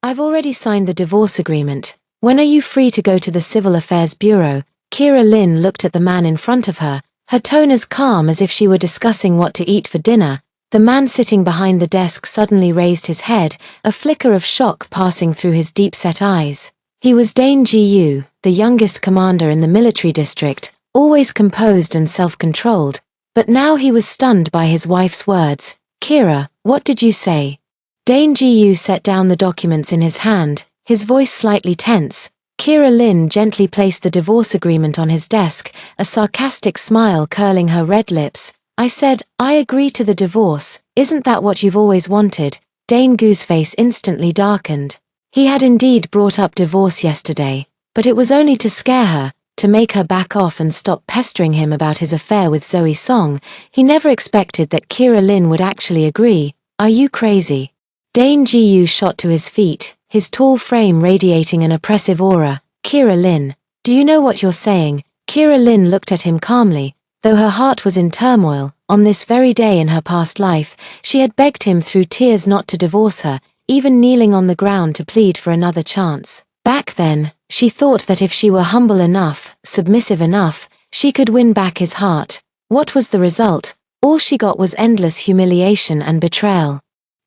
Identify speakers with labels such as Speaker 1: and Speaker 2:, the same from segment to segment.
Speaker 1: I've already signed the divorce agreement. When are you free to go to the Civil Affairs Bureau? Kira Lynn looked at the man in front of her, her tone as calm as if she were discussing what to eat for dinner. The man sitting behind the desk suddenly raised his head, a flicker of shock passing through his deep-set eyes. He was Dane Ji-yu, the youngest commander in the military district, always composed and self-controlled, but now he was stunned by his wife's words. "Kira, what did you say?" Dane Ji-yu set down the documents in his hand, his voice slightly tense. Kira Lynn gently placed the divorce agreement on his desk, a sarcastic smile curling her red lips. "I said, I agree to the divorce. Isn't that what you've always wanted?" Dane Gu's face instantly darkened. He had indeed brought up divorce yesterday, but it was only to scare her, to make her back off and stop pestering him about his affair with Zoe Song. He never expected that Kira Lynn would actually agree. "Are you crazy?" Dane Ji-yu shot to his feet, his tall frame radiating an oppressive aura. "Kira Lynn, do you know what you're saying?" Kira Lynn looked at him calmly, though her heart was in turmoil. On this very day in her past life, she had begged him through tears not to divorce her, even kneeling on the ground to plead for another chance. Back then, she thought that if she were humble enough, submissive enough, she could win back his heart. What was the result? All she got was endless humiliation and betrayal.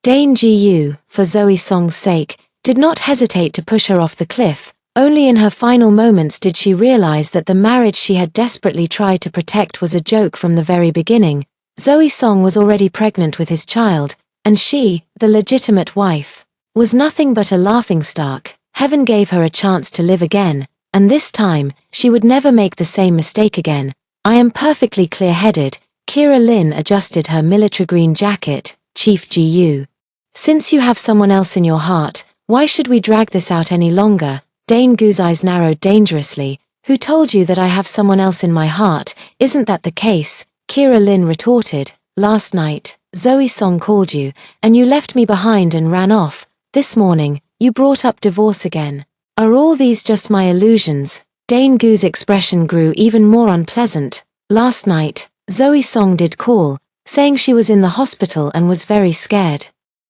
Speaker 1: Dane Ji-yu, for Zoe Song's sake, did not hesitate to push her off the cliff. Only in her final moments did she realize that the marriage she had desperately tried to protect was a joke from the very beginning. Zoe Song was already pregnant with his child, and she, the legitimate wife, was nothing but a laughingstock. Heaven gave her a chance to live again, and this time, she would never make the same mistake again. "I am perfectly clear-headed." Kira Lynn adjusted her military green jacket. "Chief Ji-yu, since you have someone else in your heart, why should we drag this out any longer?" Dane Gu's eyes narrowed dangerously. "Who told you that I have someone else in my heart? Isn't that the case?" Kira Lynn retorted. "Last night, Zoe Song called you, and you left me behind and ran off. This morning, you brought up divorce again. Are all these just my illusions?" Dane Gu's expression grew even more unpleasant. "Last night, Zoe Song did call, saying she was in the hospital and was very scared.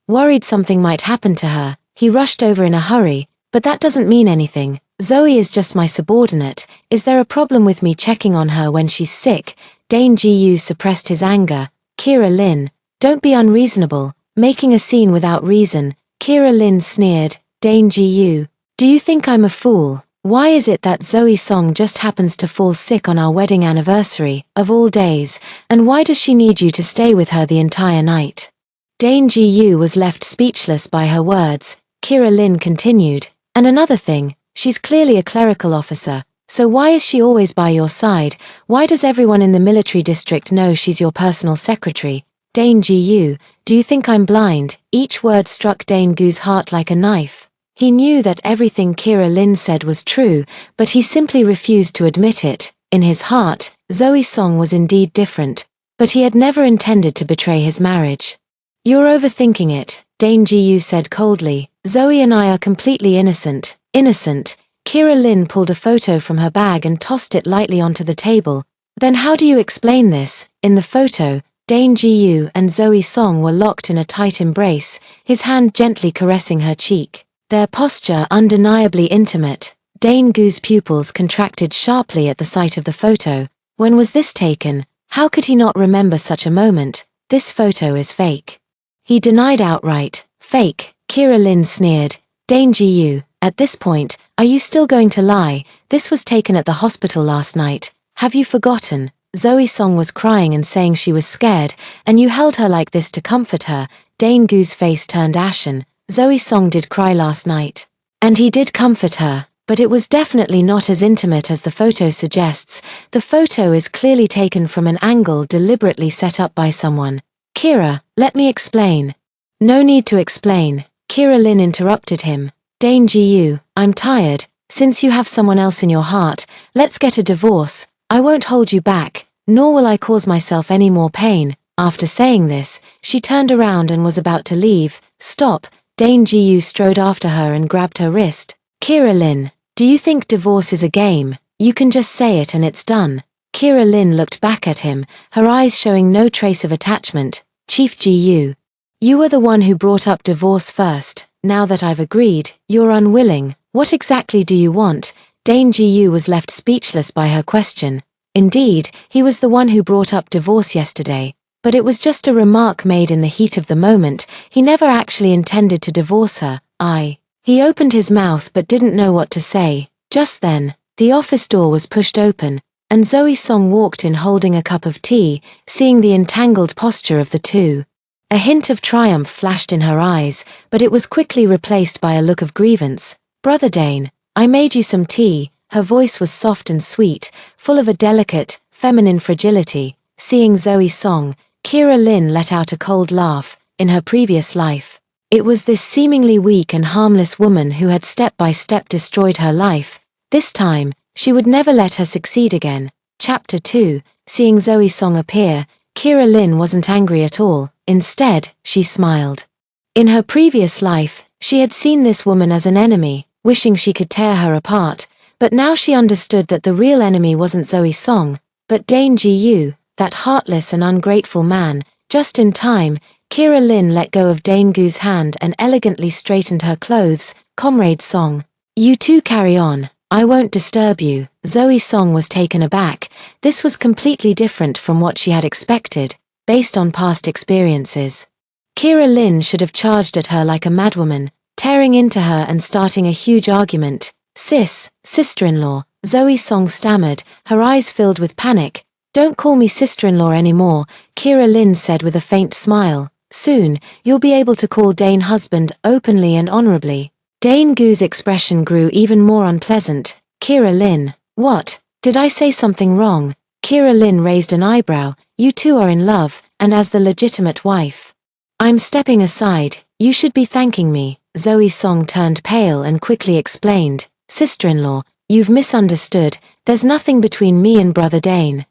Speaker 1: Worried something might happen to her. He rushed over in a hurry, but that doesn't mean anything. Zoe is just my subordinate. Is there a problem with me checking on her when she's sick?" Dane Ji-yu suppressed his anger. "Kira Lynn, don't be unreasonable, making a scene without reason." Kira Lynn sneered. "Dane Ji-yu, do you think I'm a fool? Why is it that Zoe Song just happens to fall sick on our wedding anniversary, of all days, and why does she need you to stay with her the entire night?" Dane Ji-yu was left speechless by her words. Kira Lynn continued. "And another thing, she's clearly a clerical officer, so why is she always by your side? Why does everyone in the military district know she's your personal secretary?" "Dane Ji-yu, do you think I'm blind?" Each word struck Dane Gu's heart like a knife. He knew that everything Kira Lynn said was true, but he simply refused to admit it. In his heart, Zoe Song was indeed different, but he had never intended to betray his marriage. "You're overthinking it," Dane Ji-yu said coldly. "Zoe and I are completely innocent." "Innocent?" Kira Lynn pulled a photo from her bag and tossed it lightly onto the table. "Then how do you explain this?" In the photo, Dane Ji-yu and Zoe Song were locked in a tight embrace, his hand gently caressing her cheek. Their posture undeniably intimate. Dane Gu's pupils contracted sharply at the sight of the photo. When was this taken? How could he not remember such a moment? "This photo is fake." He denied outright. "Fake?" Kira Lynn sneered. "Dane Ji-yu, at this point, are you still going to lie? This was taken at the hospital last night. Have you forgotten? Zoe Song was crying and saying she was scared, and you held her like this to comfort her." Dane Gu's face turned ashen. "Zoe Song did cry last night. And he did comfort her, but it was definitely not as intimate as the photo suggests. The photo is clearly taken from an angle deliberately set up by someone." "Kira, let me explain." "No need to explain." Kira Lynn interrupted him. "Dane Ji-yu, I'm tired. Since you have someone else in your heart, let's get a divorce. I won't hold you back, nor will I cause myself any more pain." After saying this, she turned around and was about to leave. "Stop." Dane Ji-yu strode after her and grabbed her wrist. "Kira Lynn, do you think divorce is a game? You can just say it and it's done." Kira Lynn looked back at him, her eyes showing no trace of attachment. "Chief Ji-yu, you were the one who brought up divorce first. now that I've agreed, you're unwilling. What exactly do you want? Dane Ji-yu was left speechless by her question. Indeed, he was the one who brought up divorce yesterday, but it was just a remark made in the heat of the moment. He never actually intended to divorce her. He opened his mouth but didn't know what to say. Just then, the office door was pushed open, and Zoe Song walked in holding a cup of tea. Seeing the entangled posture of the two, a hint of triumph flashed in her eyes, but it was quickly replaced by a look of grievance. Brother Dane, I made you some tea. Her voice was soft and sweet, full of a delicate, feminine fragility. Seeing Zoe Song, Kira Lin let out a cold laugh. In her previous life, it was this seemingly weak and harmless woman who had step by step destroyed her life. This time, she would never let her succeed again. Chapter 2. Seeing Zoe Song appear, Kira Lin wasn't angry at all. Instead, she smiled. In her previous life, she had seen this woman as an enemy, wishing she could tear her apart, but now she understood that the real enemy wasn't Zoe Song, but Dane Ji-yu, that heartless and ungrateful man. Just in time, Kira Lin let go of Dane Gu's hand and elegantly straightened her clothes. Comrade Song, you two carry on. I won't disturb you. Zoe Song was taken aback. This was completely different from what she had expected, based on past experiences. Kira Lin should have charged at her like a madwoman, tearing into her and starting a huge argument. Sister-in-law, Zoe Song stammered, her eyes filled with panic. Don't call me sister-in-law anymore, Kira Lin said with a faint smile. Soon, you'll be able to call Dane husband openly and honorably. Dane Gu's expression grew even more unpleasant. Kira Lin, what? Did I say something wrong? Kira Lin raised an eyebrow. You two are in love, and as the legitimate wife, I'm stepping aside. You should be thanking me. Zoe Song turned pale and quickly explained. Sister-in-law, you've misunderstood. There's nothing between me and brother Dane.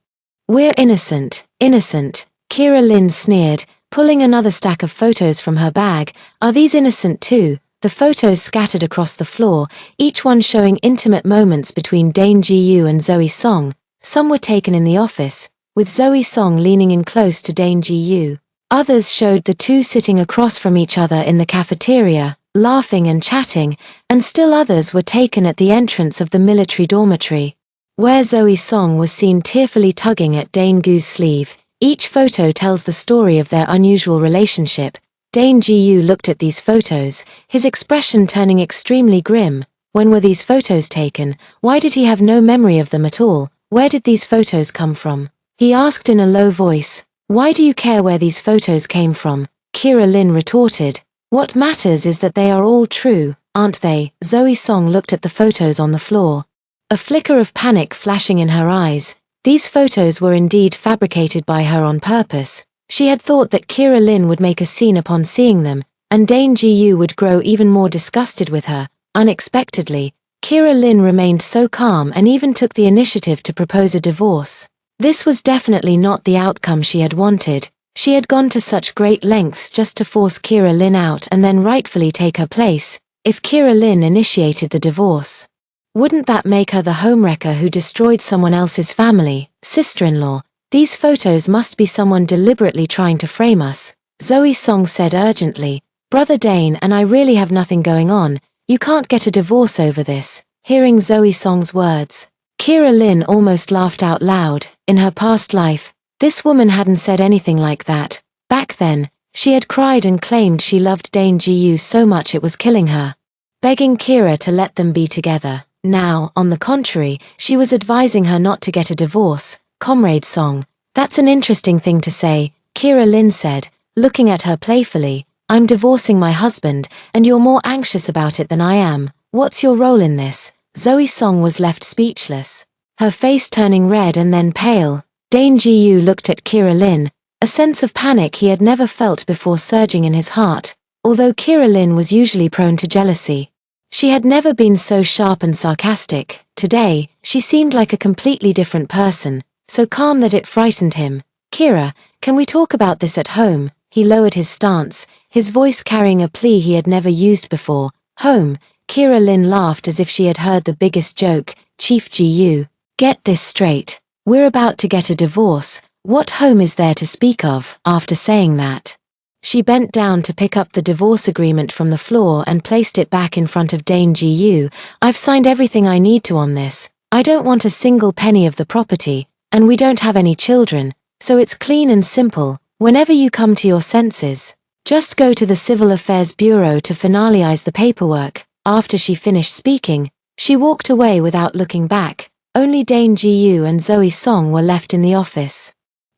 Speaker 1: We're innocent. Innocent? Kira Lin sneered, pulling another stack of photos from her bag. Are these innocent too? The photos scattered across the floor, each one showing intimate moments between Dane Ji-yu and Zoe Song. Some were taken in the office, with Zoe Song leaning in close to Dane Ji-yu. Others showed the two sitting across from each other in the cafeteria, laughing and chatting, and still others were taken at the entrance of the military dormitory, where Zoe Song was seen tearfully tugging at Dane Gu's sleeve. Each photo tells the story of their unusual relationship. Dane Ji-yu looked at these photos, his expression turning extremely grim. When were these photos taken? Why did he have no memory of them at all? Where did these photos come from? He asked in a low voice. Why do you care where these photos came from? Kira Lin retorted. What matters is that they are all true, aren't they? Zoe Song looked at the photos on the floor, a flicker of panic flashing in her eyes. These photos were indeed fabricated by her on purpose. She had thought that Kira Lin would make a scene upon seeing them, and Dane Ji-yu would grow even more disgusted with her. Unexpectedly, Kira Lin remained so calm and even took the initiative to propose a divorce. This was definitely not the outcome she had wanted. She had gone to such great lengths just to force Kira Lin out and then rightfully take her place. If Kira Lin initiated the divorce, wouldn't that make her the homewrecker who destroyed someone else's family? Sister-in-law, these photos must be someone deliberately trying to frame us, Zoe Song said urgently. Brother Dane and I really have nothing going on. You can't get a divorce over this. Hearing Zoe Song's words, Kira Lin almost laughed out loud. In her past life, this woman hadn't said anything like that. Back then, she had cried and claimed she loved Dane Ji-yu so much it was killing her, begging Kira to let them be together. Now, on the contrary, she was advising her not to get a divorce. Comrade Song, that's an interesting thing to say, Kira Lin said, looking at her playfully. I'm divorcing my husband, and you're more anxious about it than I am. What's your role in this? Zoe Song was left speechless, her face turning red and then pale. Dane Ji-yu looked at Kira Lin, a sense of panic he had never felt before surging in his heart. Although Kira Lin was usually prone to jealousy, she had never been so sharp and sarcastic. Today, she seemed like a completely different person, so calm that it frightened him. Kira, can we talk about this at home? He lowered his stance, his voice carrying a plea he had never used before. Home? Kira Lin laughed as if she had heard the biggest joke. Chief Ji-yu, get this straight. We're about to get a divorce. What home is there to speak of? After saying that, She bent down to pick up the divorce agreement from the floor and placed it back in front of Dane Gu. I've signed everything I need to on this. I don't want a single penny of the property, and we don't have any children, so it's clean and simple. Whenever you come to your senses, just go to the Civil Affairs Bureau to finalize the paperwork. After she finished speaking, she walked away without looking back. Only Dane Gu and Zoe Song were left in the office.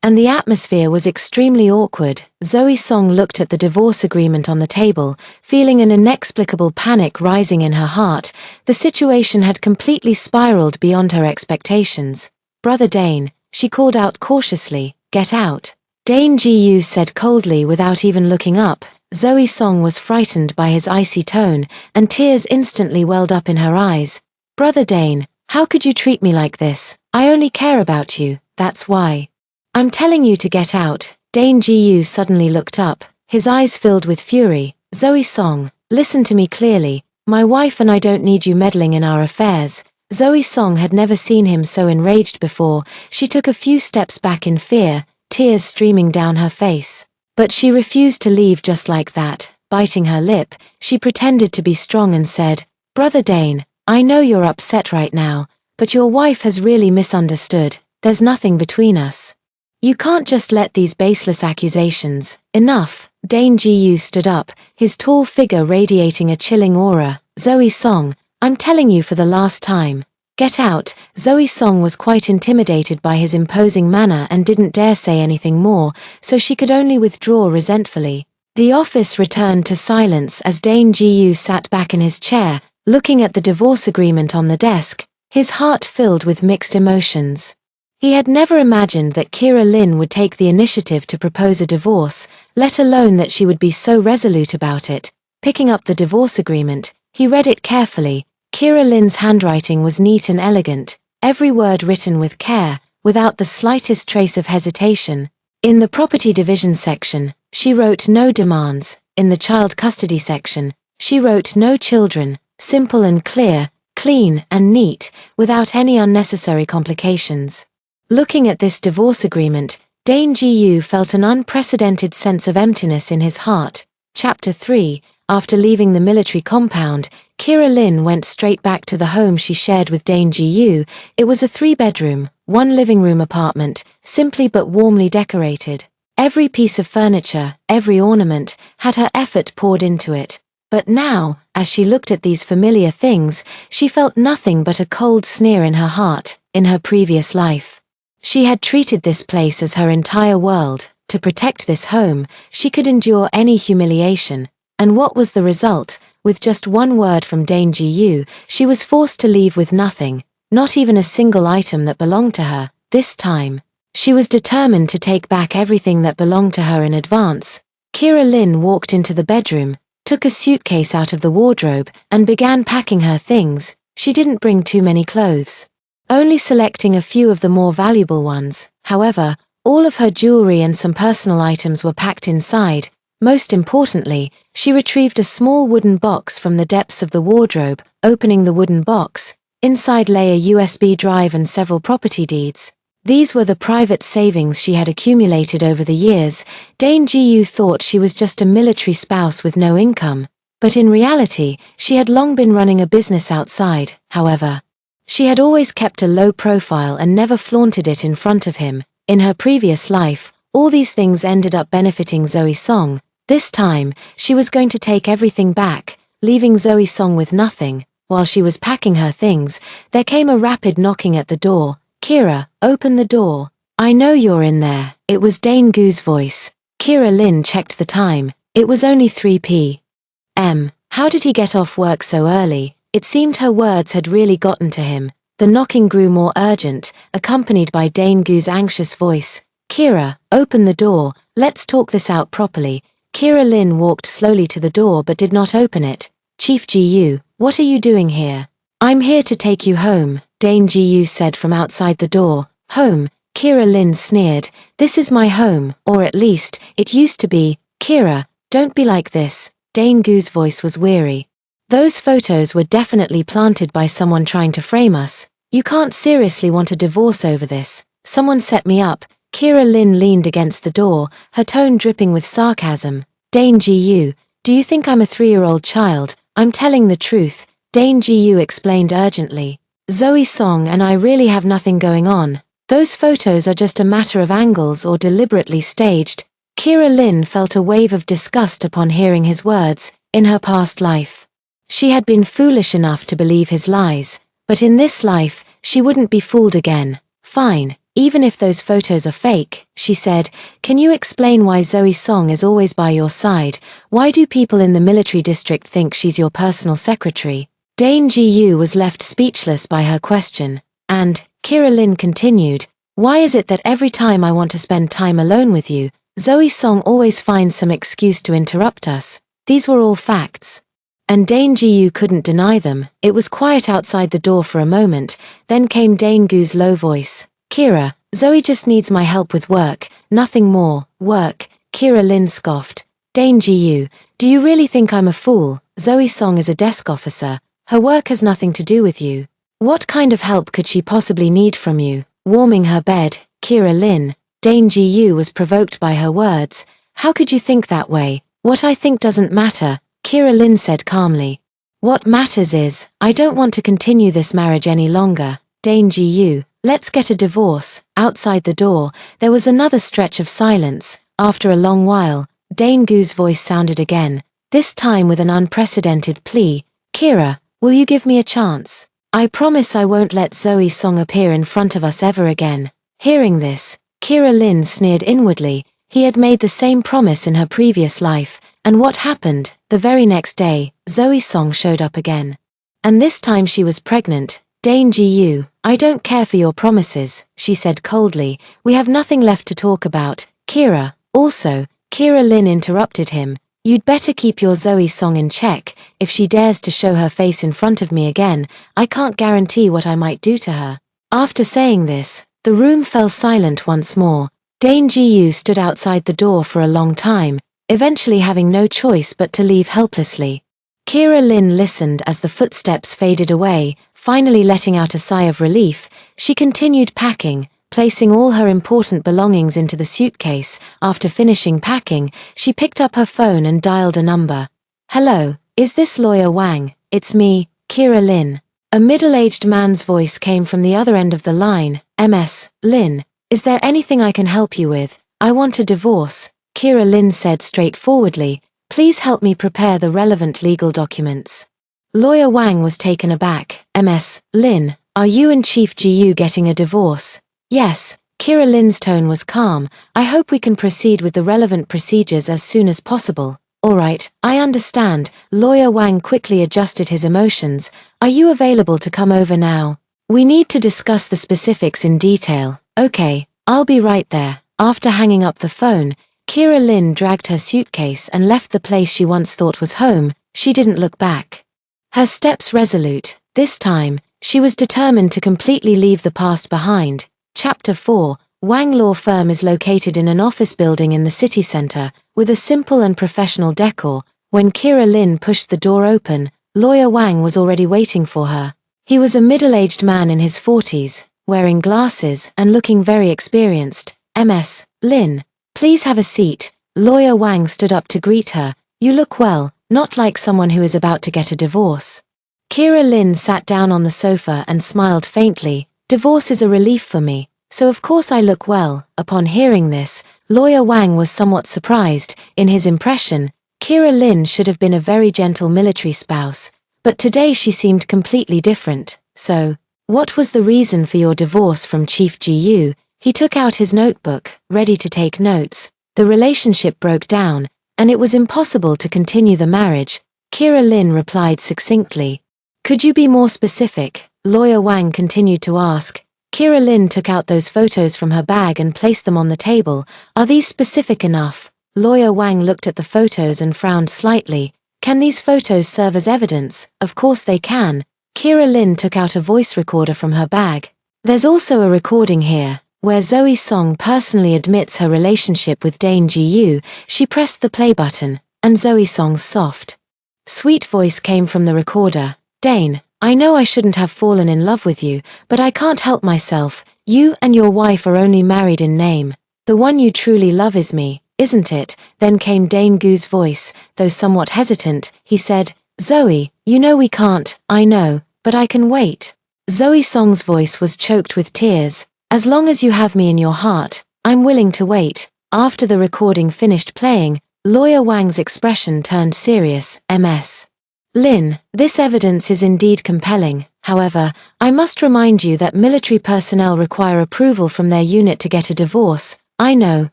Speaker 1: And the atmosphere was extremely awkward. Zoe Song looked at the divorce agreement on the table, feeling an inexplicable panic rising in her heart. The situation had completely spiraled beyond her expectations. "Brother Dane," she called out cautiously, "get out." Dane Gu said coldly without even looking up. Zoe Song was frightened by his icy tone, and tears instantly welled up in her eyes. "Brother Dane, how could you treat me like this? I only care about you, that's why. I'm telling you to get out." Dane Gu suddenly looked up, his eyes filled with fury. "Zoe Song, listen to me clearly. My wife and I don't need you meddling in our affairs." Zoe Song had never seen him so enraged before. She took a few steps back in fear, tears streaming down her face. But she refused to leave just like that. Biting her lip, she pretended to be strong and said, "Brother Dane, I know you're upset right now, but your wife has really misunderstood. There's nothing between us. You can't just let these baseless accusations." "Enough." Dane Gu stood up, his tall figure radiating a chilling aura. "Zoe Song, I'm telling you for the last time. Get out." Zoe Song was quite intimidated by his imposing manner and didn't dare say anything more, so she could only withdraw resentfully. The office returned to silence as Dane Gu sat back in his chair, looking at the divorce agreement on the desk, his heart filled with mixed emotions. He had never imagined that Kira Lin would take the initiative to propose a divorce, let alone that she would be so resolute about it. Picking up the divorce agreement, he read it carefully. Kira Lin's handwriting was neat and elegant, every word written with care, without the slightest trace of hesitation. In the property division section, she wrote no demands. In the child custody section, she wrote no children, simple and clear, clean and neat, without any unnecessary complications. Looking at this divorce agreement, Dane Gu felt an unprecedented sense of emptiness in his heart. Chapter 3. After leaving the military compound, Kira Lin went straight back to the home she shared with Dane Gu. It was a 3-bedroom, 1-living-room apartment, simply but warmly decorated. Every piece of furniture, every ornament, had her effort poured into it. But now, as she looked at these familiar things, she felt nothing but a cold sneer in her heart. In her previous life, she had treated this place as her entire world. To protect this home, she could endure any humiliation. And what was the result? With just one word from Dane Gu, she was forced to leave with nothing, not even a single item that belonged to her. This time, she was determined to take back everything that belonged to her in advance. Kira Lin walked into the bedroom, took a suitcase out of the wardrobe, and began packing her things. She didn't bring too many clothes, only selecting a few of the more valuable ones. However, all of her jewelry and some personal items were packed inside. Most importantly, she retrieved a small wooden box from the depths of the wardrobe. Opening the wooden box, inside lay a USB drive and several property deeds. These were the private savings she had accumulated over the years. Dane Gu thought she was just a military spouse with no income, but in reality, she had long been running a business outside. However, she had always kept a low profile and never flaunted it in front of him. In her previous life, all these things ended up benefiting Zoe Song. This time, she was going to take everything back, leaving Zoe Song with nothing. While she was packing her things, there came a rapid knocking at the door. "Kira, open the door. I know you're in there." It was Dane Gu's voice. Kira Lin checked the time. It was only 3 p.m. How did he get off work so early? It seemed her words had really gotten to him. The knocking grew more urgent, accompanied by Dane Gu's anxious voice. "Kira, open the door, let's talk this out properly." Kira Lin walked slowly to the door but did not open it. "Chief Gu, what are you doing here?" "I'm here to take you home," Dane Gu said from outside the door. "Home?" Kira Lin sneered. "This is my home, or at least, it used to be." "Kira, don't be like this." Dane Gu's voice was weary. "Those photos were definitely planted by someone trying to frame us. You can't seriously want a divorce over this. Someone set me up." Kira Lin leaned against the door, her tone dripping with sarcasm. Dane Ji-yu, do you think I'm a 3-year-old child? I'm telling the truth, Dane Ji-yu explained urgently. Zoe Song and I really have nothing going on. Those photos are just a matter of angles or deliberately staged. Kira Lin felt a wave of disgust upon hearing his words. In her past life, she had been foolish enough to believe his lies, but in this life, she wouldn't be fooled again. Fine, even if those photos are fake, she said. Can you explain why Zoe Song is always by your side? Why do people in the military district think she's your personal secretary? Dane Ji-yu was left speechless by her question, and Kira Lin continued, why is it that every time I want to spend time alone with you, Zoe Song always finds some excuse to interrupt us? These were all facts. And Dane Ji-yu couldn't deny them. It was quiet outside the door for a moment, then came Dane Gu's low voice. Kira, Zoe just needs my help with work, nothing more. Work? Kira Lin scoffed. Dane Ji-yu, do you really think I'm a fool? Zoe Song is a desk officer. Her work has nothing to do with you. What kind of help could she possibly need from you? Warming her bed, Kira Lin. Dane Ji-yu was provoked by her words. How could you think that way? What I think doesn't matter, Kira Lin said calmly. What matters is, I don't want to continue this marriage any longer. Dane Ji-yu, let's get a divorce. Outside the door, there was another stretch of silence. After a long while, Dane Gu's voice sounded again, this time with an unprecedented plea. Kira, will you give me a chance? I promise I won't let Zoe Song appear in front of us ever again. Hearing this, Kira Lin sneered inwardly. He had made the same promise in her previous life, and what happened? The very next day, Zoe Song showed up again. And this time she was pregnant. Dane Ji-yu, I don't care for your promises, she said coldly. We have nothing left to talk about. Kira, also, Kira Lin interrupted him. You'd better keep your Zoe Song in check. If she dares to show her face in front of me again, I can't guarantee what I might do to her. After saying this, the room fell silent once more. Dane Ji-yu stood outside the door for a long time, eventually having no choice but to leave helplessly. Kira Lin listened as the footsteps faded away, finally letting out a sigh of relief. She continued packing, placing all her important belongings into the suitcase. After finishing packing, she picked up her phone and dialed a number. Hello, is this Lawyer Wang? It's me, Kira Lin. A middle-aged man's voice came from the other end of the line. Ms. Lin. Is there anything I can help you with? I want a divorce, Kira Lin said straightforwardly. Please help me prepare the relevant legal documents. Lawyer Wang was taken aback. Ms. Lin, are you and Chief Ji-yu getting a divorce? Yes, Kira Lin's tone was calm. I hope we can proceed with the relevant procedures as soon as possible. Alright, I understand. Lawyer Wang quickly adjusted his emotions. Are you available to come over now? We need to discuss the specifics in detail. Okay, I'll be right there. After hanging up the phone, Kira Lin dragged her suitcase and left the place she once thought was home. She didn't look back. Her steps resolute. This time, she was determined to completely leave the past behind. Chapter 4, Wang Law Firm is located in an office building in the city center, with a simple and professional decor. When Kira Lin pushed the door open, Lawyer Wang was already waiting for her. He was a middle-aged man in his 40s, wearing glasses and looking very experienced. Ms. Lin, please have a seat. Lawyer Wang stood up to greet her. You look well, not like someone who is about to get a divorce. Kira Lin sat down on the sofa and smiled faintly. Divorce is a relief for me, so of course I look well. Upon hearing this, Lawyer Wang was somewhat surprised. In his impression, Kira Lin should have been a very gentle military spouse, but today she seemed completely different. So, what was the reason for your divorce from Chief Ji-yu? He took out his notebook, ready to take notes. The relationship broke down, and it was impossible to continue the marriage. Kira Lin replied succinctly. Could you be more specific? Lawyer Wang continued to ask. Kira Lin took out those photos from her bag and placed them on the table. Are these specific enough? Lawyer Wang looked at the photos and frowned slightly. Can these photos serve as evidence? Of course they can. Kira Lin took out a voice recorder from her bag. There's also a recording here, where Zoe Song personally admits her relationship with Dane Ji-yu. She pressed the play button, and Zoe Song's soft, sweet voice came from the recorder. Dane, I know I shouldn't have fallen in love with you, but I can't help myself. You and your wife are only married in name. The one you truly love is me. isn't it? Then came Dane Gu's voice, though somewhat hesitant. He said, Zoe, you know we can't. I know, but I can wait. Zoe Song's voice was choked with tears. As long as you have me in your heart, I'm willing to wait. After the recording finished playing, Lawyer Wang's expression turned serious. Ms. Lin, this evidence is indeed compelling. However, I must remind you that military personnel require approval from their unit to get a divorce. I know,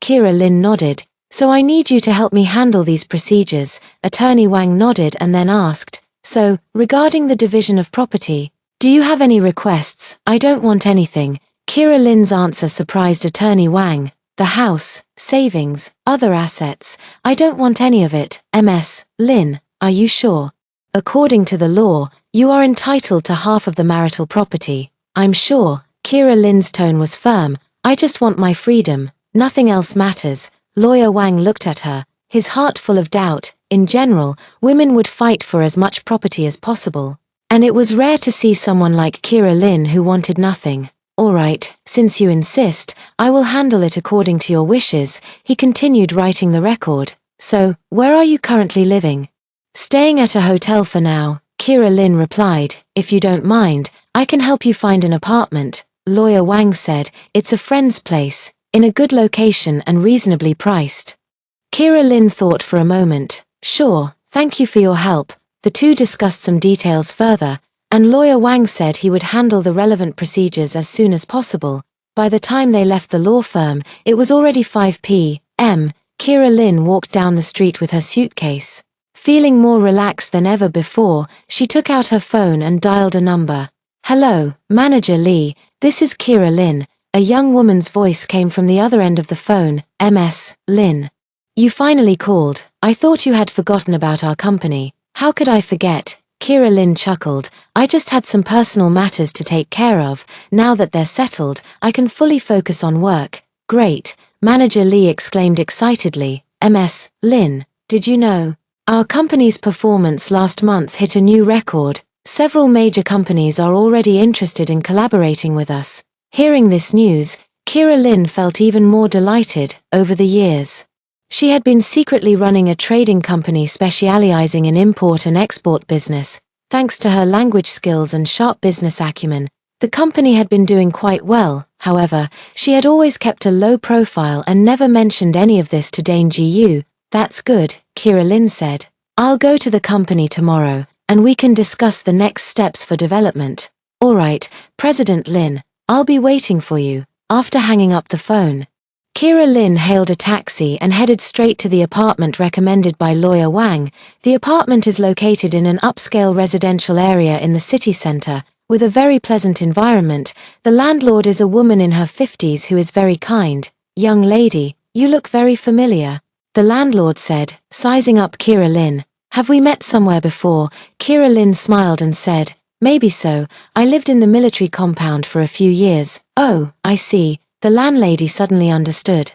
Speaker 1: Kira Lin nodded. So I need you to help me handle these procedures. Attorney Wang nodded and then asked, so, regarding the division of property, do you have any requests? I don't want anything. Kira Lin's answer surprised Attorney Wang. The house, savings, other assets. I don't want any of it. Ms. Lin, are you sure? According to the law, you are entitled to half of the marital property. I'm sure. Kira Lin's tone was firm. I just want my freedom. Nothing else matters. Lawyer Wang looked at her, his heart full of doubt. In general, women would fight for as much property as possible. And it was rare to see someone like Kira Lin who wanted nothing. All right, since you insist, I will handle it according to your wishes. He continued writing the record. So, where are you currently living? Staying at a hotel for now, Kira Lin replied. If you don't mind, I can help you find an apartment. Lawyer Wang said, it's a friend's place, in a good location and reasonably priced. Kira Lin thought for a moment. Sure, thank you for your help. The two discussed some details further, and Lawyer Wang said he would handle the relevant procedures as soon as possible. By the time they left the law firm, it was already 5 p.m. Kira Lin walked down the street with her suitcase. Feeling more relaxed than ever before, she took out her phone and dialed a number. Hello, Manager Lee, this is Kira Lin. A young woman's voice came from the other end of the phone. Ms. Lin. You finally called. I thought you had forgotten about our company. How could I forget? Kira Lin chuckled. I just had some personal matters to take care of. Now that they're settled, I can fully focus on work. Great. Manager Lee exclaimed excitedly. Ms. Lin, did you know? Our company's performance last month hit a new record. Several major companies are already interested in collaborating with us. Hearing this news, Kira Lin felt even more delighted. Over the years, she had been secretly running a trading company specializing in import and export business. Thanks to her language skills and sharp business acumen, the company had been doing quite well. However, she had always kept a low profile and never mentioned any of this to Dane Gu. That's good, Kira Lin said. I'll go to the company tomorrow, and we can discuss the next steps for development. All right, President Lin. I'll be waiting for you. After hanging up the phone, Kira Lin hailed a taxi and headed straight to the apartment recommended by Lawyer Wang. The apartment is located in an upscale residential area in the city center, with a very pleasant environment. The landlord is a woman in her 50s who is very kind. Young lady, you look very familiar, the landlord said, sizing up Kira Lin. Have we met somewhere before? Kira Lin smiled and said, maybe so. I lived in the military compound for a few years. Oh, I see. The landlady suddenly understood.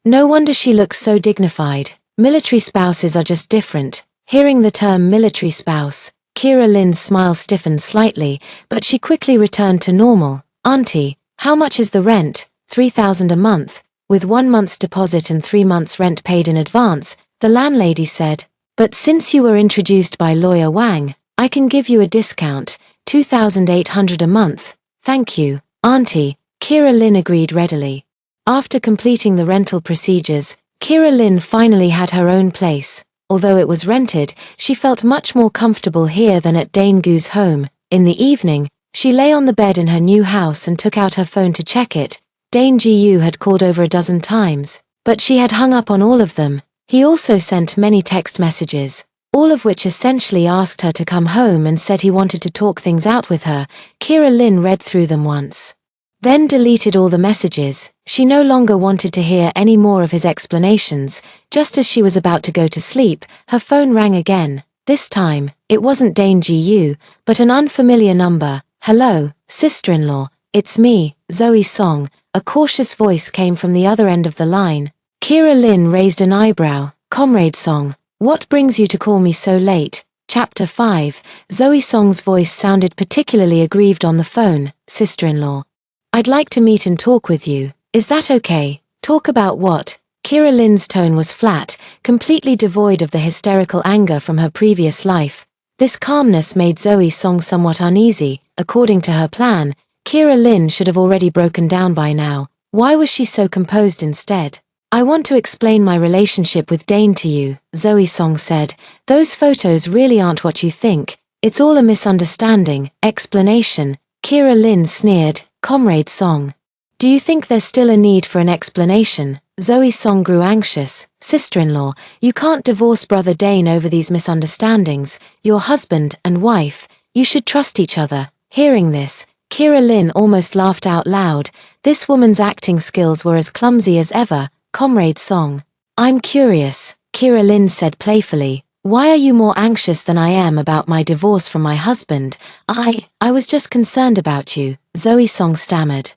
Speaker 1: No wonder she looks so dignified. Military spouses are just different. Hearing the term military spouse, Kira Lin's smile stiffened slightly, but she quickly returned to normal. Auntie, how much is the rent? 3,000 a month, with 1 month's deposit and 3 months' rent paid in advance, the landlady said. But since you were introduced by Lawyer Wang, I can give you a discount. 2,800 a month. Thank you, Auntie. Kira Lin agreed readily. After completing the rental procedures, Kira Lin finally had her own place. Although it was rented, she felt much more comfortable here than at Dane Gu's home. In the evening, she lay on the bed in her new house and took out her phone to check it. Dane Gu had called over a dozen times, but she had hung up on all of them. He also sent many text messages, all of which essentially asked her to come home and said he wanted to talk things out with her. Kira Lin read through them once, then deleted all the messages. She no longer wanted to hear any more of his explanations. Just as she was about to go to sleep, her phone rang again. This time, it wasn't Dane Gu, but an unfamiliar number. Hello, sister-in-law, it's me, Zoe Song. A cautious voice came from the other end of the line. Kira Lin raised an eyebrow. Comrade Song, what brings you to call me so late? Chapter 5. Zoe Song's voice sounded particularly aggrieved on the phone. Sister-in-law, I'd like to meet and talk with you. Is that okay? Talk about what? Kira Lynn's tone was flat, completely devoid of the hysterical anger from her previous life. This calmness made Zoe Song somewhat uneasy. According to her plan, Kira Lynn should have already broken down by now. Why was she so composed instead? I want to explain my relationship with Dane to you, Zoe Song said. Those photos really aren't what you think. It's all a misunderstanding. Explanation. Kira Lynn sneered. Comrade Song. Do you think there's still a need for an explanation? Zoe Song grew anxious. Sister-in-law, you can't divorce Brother Dane over these misunderstandings. You're husband and wife. You should trust each other. Hearing this, Kira Lynn almost laughed out loud. This woman's acting skills were as clumsy as ever. Comrade Song. I'm curious, Kira Lynn said playfully. Why are you more anxious than I am about my divorce from my husband? I was just concerned about you, Zoe Song stammered.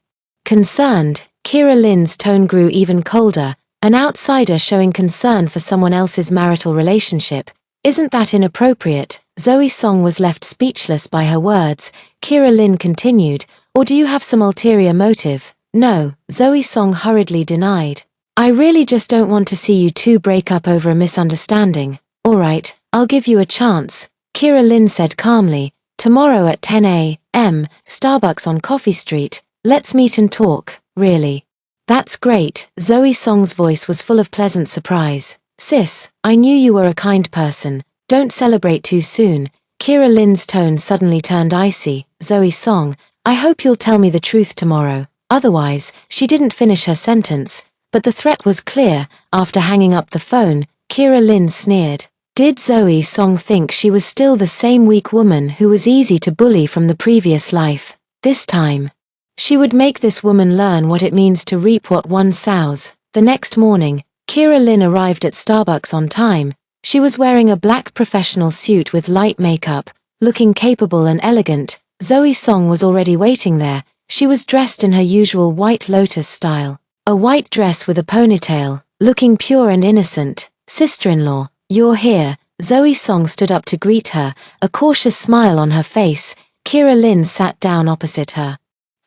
Speaker 1: Concerned? Kira Lynn's tone grew even colder. An outsider showing concern for someone else's marital relationship. Isn't that inappropriate? Zoe Song was left speechless by her words. Kira Lynn continued, or do you have some ulterior motive? No, Zoe Song hurriedly denied. I really just don't want to see you two break up over a misunderstanding. All right, I'll give you a chance, Kira Lynn said calmly. Tomorrow at 10 a.m., Starbucks on Coffee Street. Let's meet and talk, really. That's great. Zoe Song's voice was full of pleasant surprise. Sis, I knew you were a kind person. Don't celebrate too soon. Kira Lynn's tone suddenly turned icy. Zoe Song, I hope you'll tell me the truth tomorrow. Otherwise, she didn't finish her sentence. But the threat was clear. After hanging up the phone, Kira Lynn sneered. Did Zoe Song think she was still the same weak woman who was easy to bully from the previous life? This time, she would make this woman learn what it means to reap what one sows. The next morning, Kira Lynn arrived at Starbucks on time. She was wearing a black professional suit with light makeup, looking capable and elegant. Zoe Song was already waiting there. She was dressed in her usual White Lotus style. A white dress with a ponytail, looking pure and innocent. Sister-in-law, you're here. Zoe Song stood up to greet her, a cautious smile on her face. Kira Lynn sat down opposite her.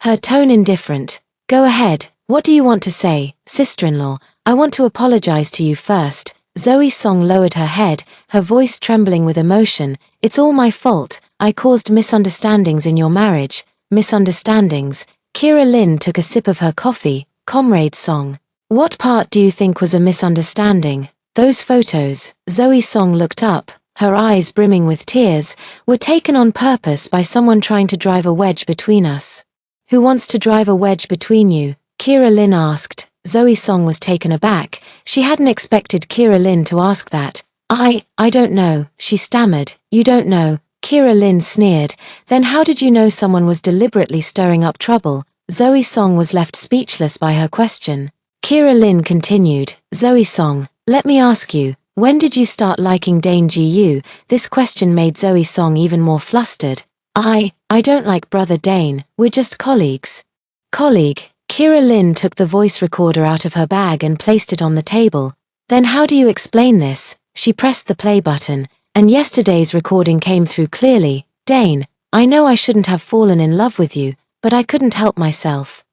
Speaker 1: Her tone indifferent. Go ahead, what do you want to say, sister-in-law? I want to apologize to you first. Zoe Song lowered her head, her voice trembling with emotion. It's all my fault. I caused misunderstandings in your marriage. Misunderstandings. Kira Lynn took a sip of her coffee. Comrade Song. What part do you think was a misunderstanding? Those photos. Zoe Song looked up, her eyes brimming with tears, were taken on purpose by someone trying to drive a wedge between us. Who wants to drive a wedge between you? Kira Lynn asked. Zoe Song was taken aback. She hadn't expected Kira Lynn to ask that. I don't know, she stammered. You don't know? Kira Lynn sneered. Then how did you know someone was deliberately stirring up trouble? Zoe Song was left speechless by her question. Kira Lynn continued. Zoe Song, let me ask you, when did you start liking Dane Gu? This question made Zoe Song even more flustered. I don't like Brother Dane, we're just colleagues. Colleague. Kira Lynn took the voice recorder out of her bag and placed it on the table. Then how do you explain this? She pressed the play button, and yesterday's recording came through clearly. Dane, I know I shouldn't have fallen in love with you, but I couldn't help myself.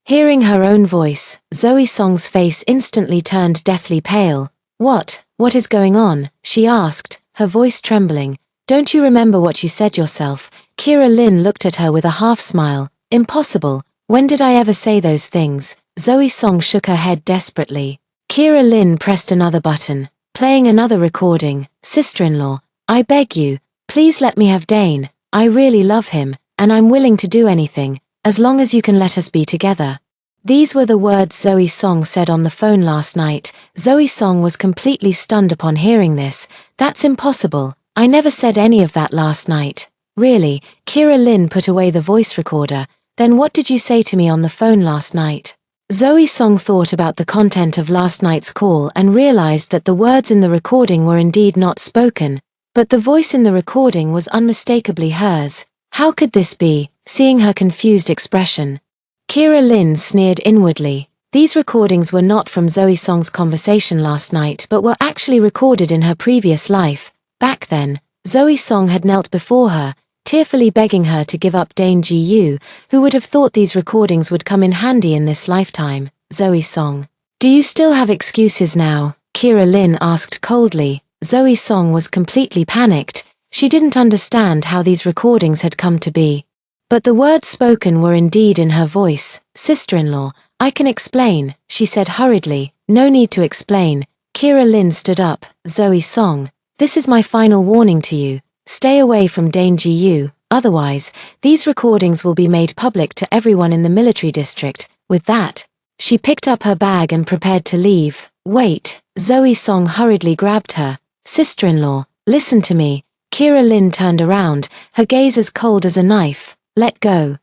Speaker 1: Hearing her own voice, Zoe Song's face instantly turned deathly pale. What is going on? She asked, her voice trembling. Don't you remember what you said yourself? Kira Lynn looked at her with a half smile. Impossible. When did I ever say those things? Zoe Song shook her head desperately. Kira Lynn pressed another button, playing another recording. Sister-in-law, I beg you, please let me have Dane. I really love him, and I'm willing to do anything, as long as you can let us be together. These were the words Zoe Song said on the phone last night. Zoe Song was completely stunned upon hearing this. That's impossible. I never said any of that last night. Really? Kira Lynn put away the voice recorder. Then what did you say to me on the phone last night? Zoe Song thought about the content of last night's call and realized that the words in the recording were indeed not spoken, but the voice in the recording was unmistakably hers. How could this be? Seeing her confused expression, Kira Lynn sneered inwardly. These recordings were not from Zoe Song's conversation last night but were actually recorded in her previous life. Back then, Zoe Song had knelt before her, tearfully begging her to give up Dane Gu. Who would have thought these recordings would come in handy in this lifetime? Zoe Song. Do you still have excuses now? Kira Lin asked coldly. Zoe Song was completely panicked. She didn't understand how these recordings had come to be. But the words spoken were indeed in her voice. Sister-in-law, I can explain, she said hurriedly. No need to explain. Kira Lin stood up. Zoe Song, this is my final warning to you. Stay away from Dane Ji-yu, otherwise, these recordings will be made public to everyone in the military district. With that, she picked up her bag and prepared to leave. Wait, Zoe Song hurriedly grabbed her. Sister-in-law, listen to me. Kira Lin turned around, her gaze as cold as a knife. Let go.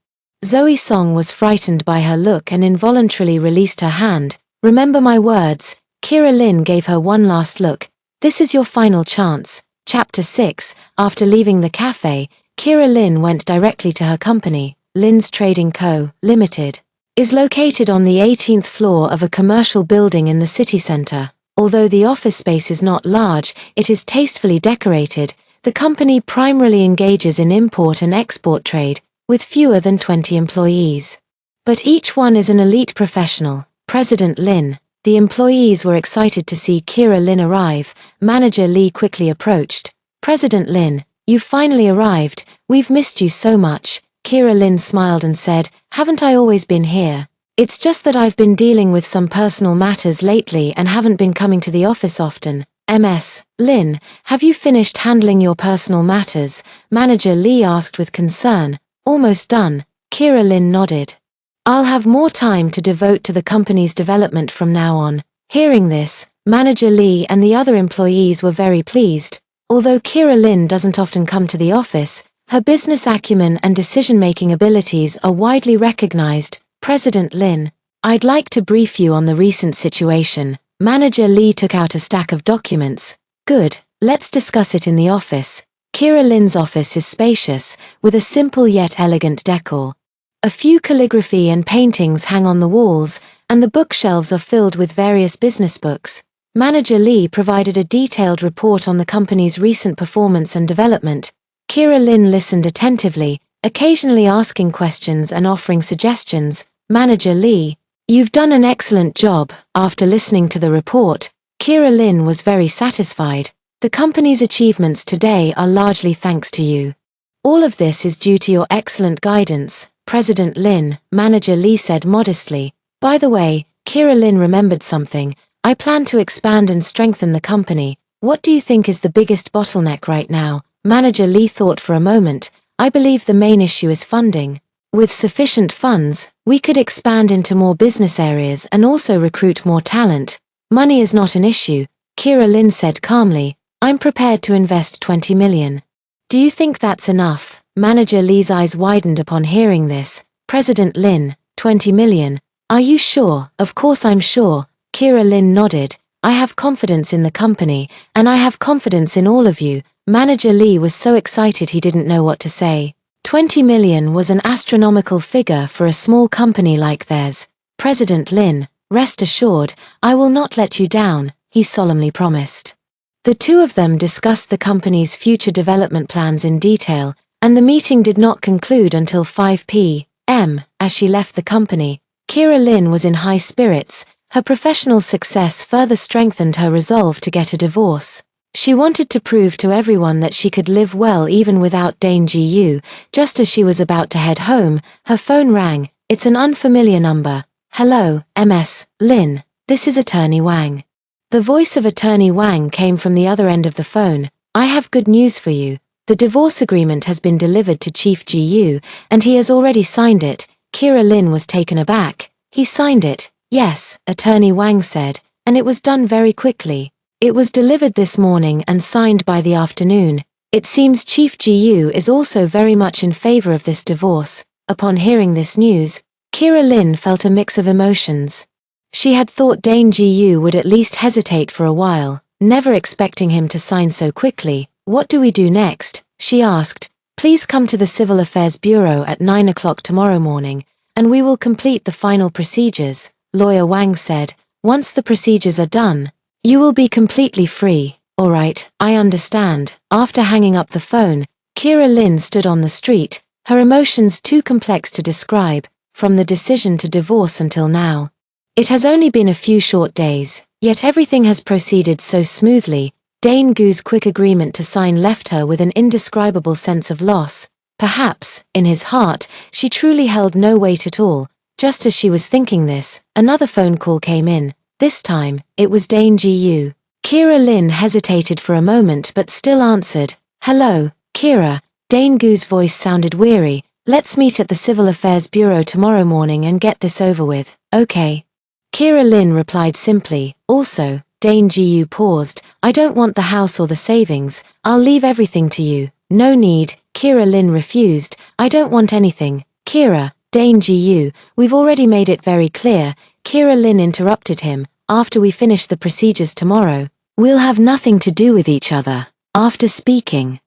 Speaker 1: Zoe Song was frightened by her look and involuntarily released her hand. Remember my words. Kira Lin gave her one last look. This is your final chance. Chapter 6. After leaving the cafe, Kira Lin went directly to her company. Lin's Trading Co., Limited, is located on the 18th floor of a commercial building in the city center. Although the office space is not large, it is tastefully decorated. The company primarily engages in import and export trade, with fewer than 20 employees. But each one is an elite professional. President Lin. The employees were excited to see Kira Lin arrive. Manager Lee quickly approached. President Lin, you've finally arrived. We've missed you so much. Kira Lin smiled and said, haven't I always been here? It's just that I've been dealing with some personal matters lately and haven't been coming to the office often. Ms. Lin, have you finished handling your personal matters? Manager Lee asked with concern. Almost done. Kira Lin nodded. I'll have more time to devote to the company's development from now on. Hearing this, Manager Lee and the other employees were very pleased. Although Kira Lin doesn't often come to the office, her business acumen and decision-making abilities are widely recognized. President Lin, I'd like to brief you on the recent situation. Manager Lee took out a stack of documents. Good, let's discuss it in the office. Kira Lin's office is spacious, with a simple yet elegant decor. A few calligraphy and paintings hang on the walls, and the bookshelves are filled with various business books. Manager Lee provided a detailed report on the company's recent performance and development. Kira Lin listened attentively, occasionally asking questions and offering suggestions. Manager Lee, you've done an excellent job. After listening to the report, Kira Lin was very satisfied. The company's achievements today are largely thanks to you. All of this is due to your excellent guidance, President Lin, Manager Lee said modestly. By the way, Kira Lin remembered something. I plan to expand and strengthen the company. What do you think is the biggest bottleneck right now? Manager Lee thought for a moment. I believe the main issue is funding. With sufficient funds, we could expand into more business areas and also recruit more talent. Money is not an issue, Kira Lin said calmly. I'm prepared to invest 20 million. Do you think that's enough? Manager Lee's eyes widened upon hearing this. President Lin, 20 million. Are you sure? Of course I'm sure. Kira Lin nodded. I have confidence in the company, and I have confidence in all of you. Manager Lee was so excited he didn't know what to say. 20 million was an astronomical figure for a small company like theirs. President Lin, rest assured, I will not let you down, he solemnly promised. The two of them discussed the company's future development plans in detail, and the meeting did not conclude until 5 p.m. As she left the company, Kira Lin was in high spirits. Her professional success further strengthened her resolve to get a divorce. She wanted to prove to everyone that she could live well even without Dane Ji-yu. Just as she was about to head home, her phone rang. It's an unfamiliar number. Hello, Ms. Lin. This is Attorney Wang. The voice of Attorney Wang came from the other end of the phone. I have good news for you. The divorce agreement has been delivered to Chief Ji-yu, and he has already signed it. Kira Lin was taken aback. He signed it? Yes, Attorney Wang said, and it was done very quickly. It was delivered this morning and signed by the afternoon. It seems Chief Ji-yu is also very much in favor of this divorce. Upon hearing this news, Kira Lin felt a mix of emotions. She had thought Dane Ji-yu would at least hesitate for a while, never expecting him to sign so quickly. What do we do next? She asked. Please come to the Civil Affairs Bureau at 9 o'clock tomorrow morning, and we will complete the final procedures, Lawyer Wang said. Once the procedures are done, you will be completely free. All right, I understand. After hanging up the phone, Kira Lin stood on the street, her emotions too complex to describe, from the decision to divorce until now. It has only been a few short days, yet everything has proceeded so smoothly. Dane Gu's quick agreement to sign left her with an indescribable sense of loss. Perhaps, in his heart, she truly held no weight at all. Just as she was thinking this, another phone call came in. This time, it was Dane Gu. Kira Lin hesitated for a moment but still answered. Hello, Kira. Dane Gu's voice sounded weary. Let's meet at the Civil Affairs Bureau tomorrow morning and get this over with, okay? Kira Lin replied simply. Also, Dane Gu paused. I don't want the house or the savings. I'll leave everything to you. No need. Kira Lin refused. I don't want anything. Kira, Dane Gu, we've already made it very clear. Kira Lin interrupted him. After we finish the procedures tomorrow, we'll have nothing to do with each other. After speaking,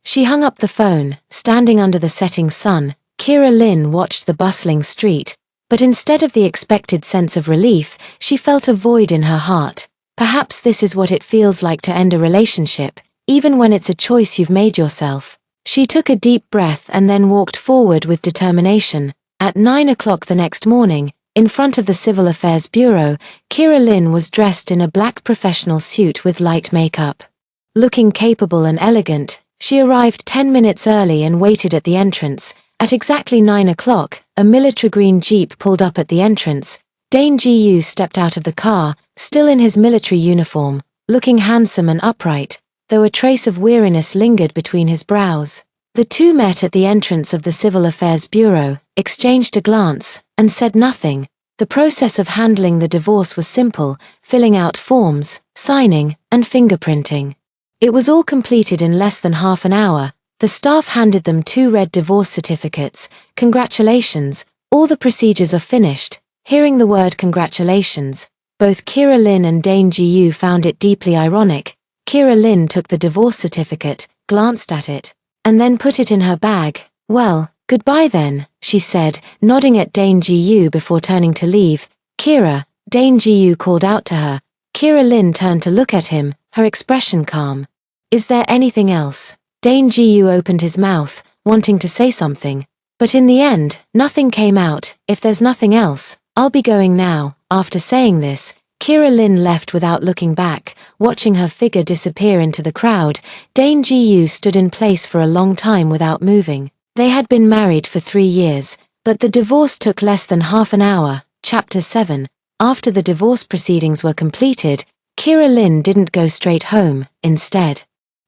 Speaker 1: she hung up the phone. Standing under the setting sun, Kira Lin watched the bustling street, but instead of the expected sense of relief, she felt a void in her heart. Perhaps this is what it feels like to end a relationship, even when it's a choice you've made yourself. She took a deep breath and then walked forward with determination. At 9 o'clock the next morning, in front of the Civil Affairs Bureau, Kira Lin was dressed in a black professional suit with light makeup. Looking capable and elegant, she arrived 10 minutes early and waited at the entrance. At exactly 9 o'clock, a military green jeep pulled up at the entrance. Dane Gu stepped out of the car, still in his military uniform, looking handsome and upright, though a trace of weariness lingered between his brows. The two met at the entrance of the Civil Affairs Bureau, exchanged a glance, and said nothing. The process of handling the divorce was simple, filling out forms, signing, and fingerprinting. It was all completed in less than half an hour. The staff handed them 2 red divorce certificates. Congratulations, all the procedures are finished. Hearing the word congratulations, both Kira Lin and Dane Gu found it deeply ironic. Kira Lin took the divorce certificate, glanced at it, and then put it in her bag. Well, goodbye then, she said, nodding at Dane Gu before turning to leave. Kira, Dane Gu called out to her. Kira Lin turned to look at him, her expression calm. Is there anything else? Dane Gu opened his mouth, wanting to say something, but in the end, nothing came out. If there's nothing else, I'll be going now. After saying this, Kira Lin left without looking back. Watching her figure disappear into the crowd, Dane Gu stood in place for a long time without moving. They had been married for 3 years, but the divorce took less than half an hour. Chapter 7. After the divorce proceedings were completed, Kira Lin didn't go straight home. Instead,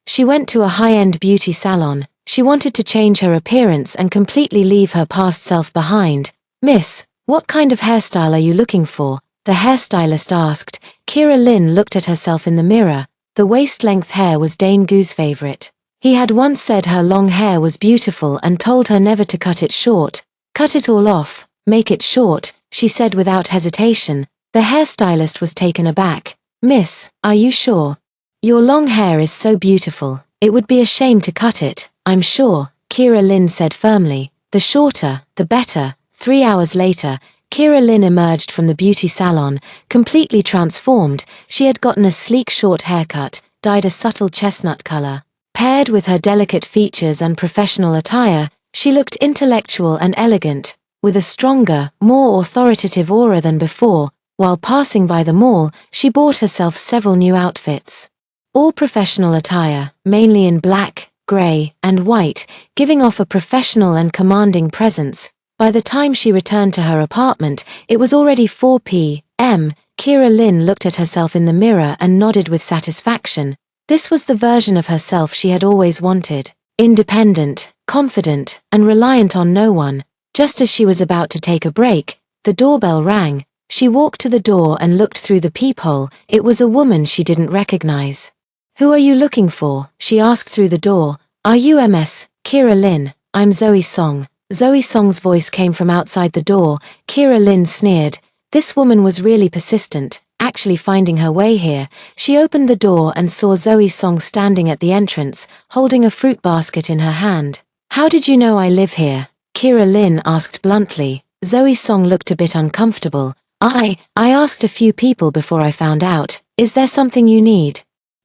Speaker 1: she went to a high-end beauty salon. She wanted to change her appearance and completely leave her past self behind. Miss, what kind of hairstyle are you looking for? The hairstylist asked. Kira Lin looked at herself in the mirror. The waist-length hair was Dane Gu's favorite. He had once said her long hair was beautiful and told her never to cut it short. Cut it all off, make it short, she said without hesitation. The hairstylist was taken aback. Miss, are you sure? Your long hair is so beautiful, it would be a shame to cut it. I'm sure, Kira Lin said firmly. The shorter, the better. 3 hours later, Kira Lin emerged from the beauty salon, completely transformed. She had gotten a sleek short haircut, dyed a subtle chestnut color. Paired with her delicate features and professional attire, she looked intellectual and elegant, with a stronger, more authoritative aura than before. While passing by the mall, she bought herself several new outfits. All professional attire, mainly in black, gray, and white, giving off a professional and commanding presence. By the time she returned to her apartment, it was already 4 p.m. Kira Lin looked at herself in the mirror and nodded with satisfaction. This was the version of herself she had always wanted. Independent, confident, and reliant on no one. Just as she was about to take a break, the doorbell rang. She walked to the door and looked through the peephole. It was a woman she didn't recognize. Who are you looking for? She asked through the door. Are you Ms. Kira Lin? I'm Zoe Song. Zoe Song's voice came from outside the door. Kira Lin sneered. This woman was really persistent, actually finding her way here. She opened the door and saw Zoe Song standing at the entrance, holding a fruit basket in her hand. How did you know I live here? Kira Lin asked bluntly. Zoe Song looked a bit uncomfortable. I asked a few people before I found out. Is there something you need?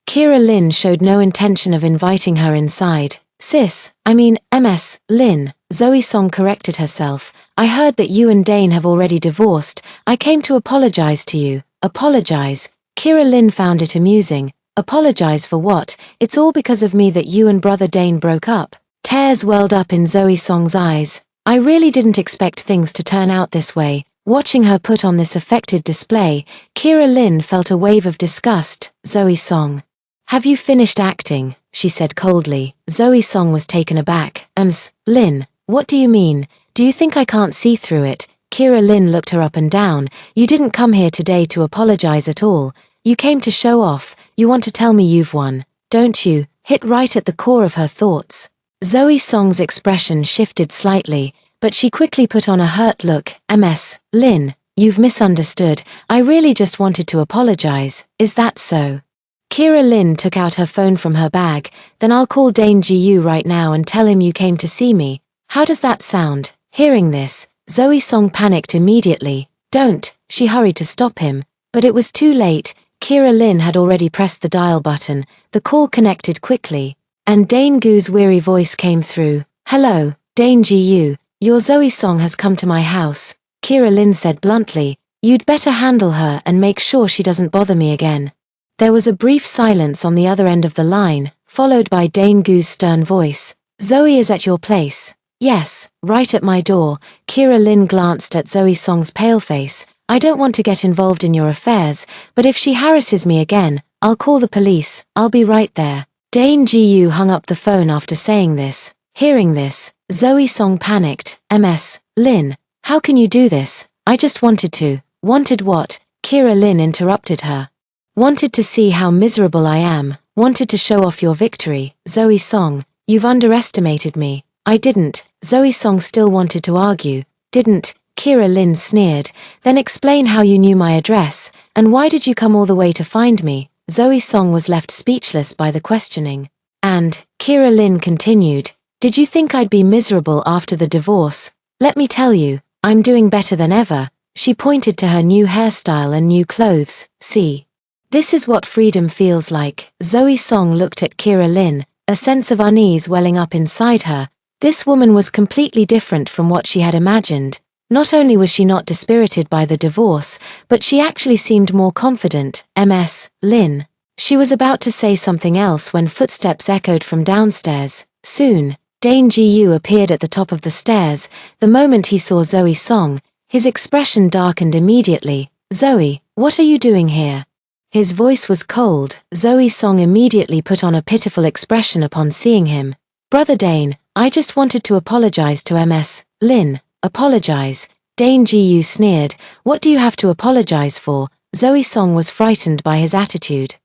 Speaker 1: Kira Lin showed no intention of inviting her inside. Ms. Lin, Zoe Song corrected herself. I heard that you and Dane have already divorced. I came to apologize to you. Apologize? Kira Lin found it amusing. Apologize for what? It's all because of me that you and brother Dane broke up. Tears welled up in Zoe Song's eyes. I really didn't expect things to turn out this way. Watching her put on this affected display, Kira Lin felt a wave of disgust. Zoe Song. Have you finished acting? She said coldly. Zoe Song was taken aback. Lin, what do you mean? Do you think I can't see through it? Kira Lin looked her up and down. You didn't come here today to apologize at all. You came to show off. You want to tell me you've won, don't you? Hit right at the core of her thoughts. Zoe Song's expression shifted slightly, but she quickly put on a hurt look. Lin, you've misunderstood. I really just wanted to apologize. Is that so? Kira Lin took out her phone from her bag. Then I'll call Dane Jiu right now and tell him you came to see me. How does that sound? Hearing this, Zoe Song panicked immediately. Don't, she hurried to stop him. But it was too late. Kira Lin had already pressed the dial button. The call connected quickly, and Dane Gu's weary voice came through. Hello, Dane Jiu. Your Zoe Song has come to my house. Kira Lin said bluntly. You'd better handle her and make sure she doesn't bother me again. There was a brief silence on the other end of the line, followed by Dane Gu's stern voice. Zoe is at your place. Yes, right at my door. Kira Lin glanced at Zoe Song's pale face. I don't want to get involved in your affairs, but if she harasses me again, I'll call the police. I'll be right there. Dane Jiu hung up the phone after saying this. Hearing this, Zoe Song panicked. Lin, how can you do this? I just wanted to. Wanted what? Kira Lin interrupted her. Wanted to see how miserable I am. Wanted to show off your victory. Zoe Song, you've underestimated me. I didn't. Zoe Song still wanted to argue. Didn't. Kira Lin sneered. Then explain how you knew my address, and why did you come all the way to find me? Zoe Song was left speechless by the questioning. And, Kira Lin continued, did you think I'd be miserable after the divorce? Let me tell you, I'm doing better than ever. She pointed to her new hairstyle and new clothes. See. This is what freedom feels like. Zoe Song looked at Kira Lin, a sense of unease welling up inside her. This woman was completely different from what she had imagined. Not only was she not dispirited by the divorce, but she actually seemed more confident. Lin. She was about to say something else when footsteps echoed from downstairs. Soon, Dane Jiu appeared at the top of the stairs. The moment he saw Zoe Song, his expression darkened immediately. Zoe, what are you doing here? His voice was cold. Zoe Song immediately put on a pitiful expression upon seeing him. Brother Dane, I just wanted to apologize to Lin. Apologize? Dane Jiu sneered. What do you have to apologize for? Zoe Song was frightened by his attitude.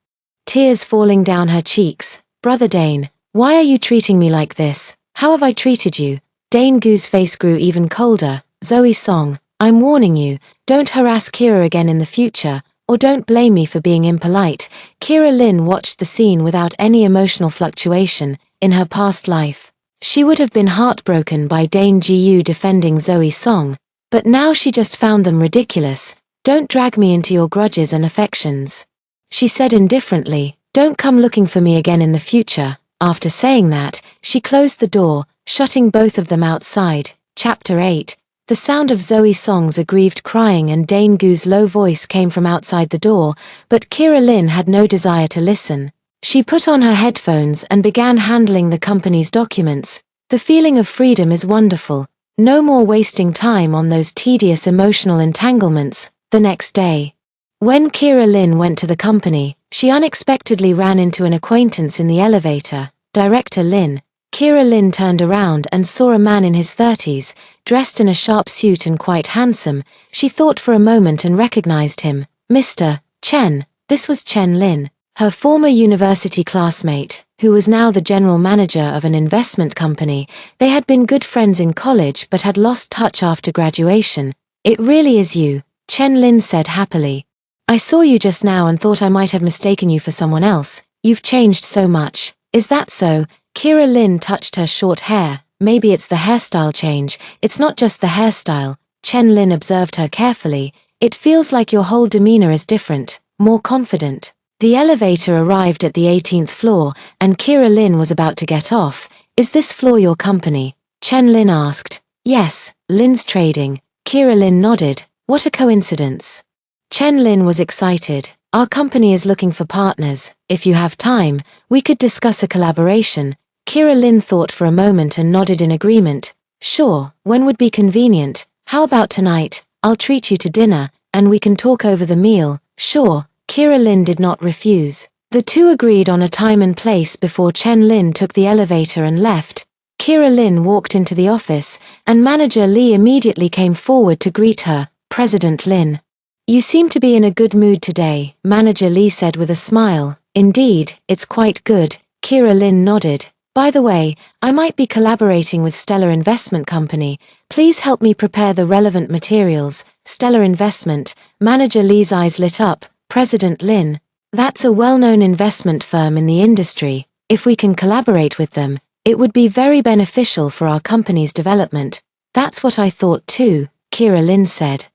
Speaker 1: Tears falling down her cheeks. Brother Dane, why are you treating me like this? How have I treated you? Dane Gu's face grew even colder. Zoe Song, I'm warning you, don't harass Kira again in the future, or don't blame me for being impolite. Kira Lin watched the scene without any emotional fluctuation. In her past life, she would have been heartbroken by Dane Jiu defending Zoe Song, but now she just found them ridiculous. Don't drag me into your grudges and affections. She said indifferently, don't come looking for me again in the future. After saying that, she closed the door, shutting both of them outside. Chapter 8. The sound of Zoe Song's aggrieved crying and Dane Gu's low voice came from outside the door, but Kira Lin had no desire to listen. She put on her headphones and began handling the company's documents. The feeling of freedom is wonderful. No more wasting time on those tedious emotional entanglements. The next day, when Kira Lin went to the company, she unexpectedly ran into an acquaintance in the elevator. Director Lin. Kira Lin turned around and saw a man in his 30s, dressed in a sharp suit and quite handsome. She thought for a moment and recognized him. Mr. Chen. This was Chen Lin, her former university classmate, who was now the general manager of an investment company. They had been good friends in college but had lost touch after graduation. It really is you, Chen Lin said happily. I saw you just now and thought I might have mistaken you for someone else. You've changed so much. Is that so? Kira Lin touched her short hair. Maybe it's the hairstyle change. It's not just the hairstyle. Chen Lin observed her carefully. It feels like your whole demeanor is different, more confident. The elevator arrived at the 18th floor, and Kira Lin was about to get off. Is this floor your company? Chen Lin asked. Yes, Lin's Trading. Kira Lin nodded. What a coincidence. Chen Lin was excited. Our company is looking for partners. If you have time, we could discuss a collaboration. Kira Lin thought for a moment and nodded in agreement. Sure, when would be convenient? How about tonight? I'll treat you to dinner, and we can talk over the meal. Sure, Kira Lin did not refuse. The two agreed on a time and place before Chen Lin took the elevator and left. Kira Lin walked into the office, and Manager Li immediately came forward to greet her. President Lin. You seem to be in a good mood today, Manager Li said with a smile. Indeed, it's quite good, Kira Lin nodded. By the way, I might be collaborating with Stellar Investment Company. Please help me prepare the relevant materials. Stellar Investment, Manager Li's eyes lit up. President Lin. That's a well-known investment firm in the industry. If we can collaborate with them, it would be very beneficial for our company's development. That's what I thought too, Kira Lin said.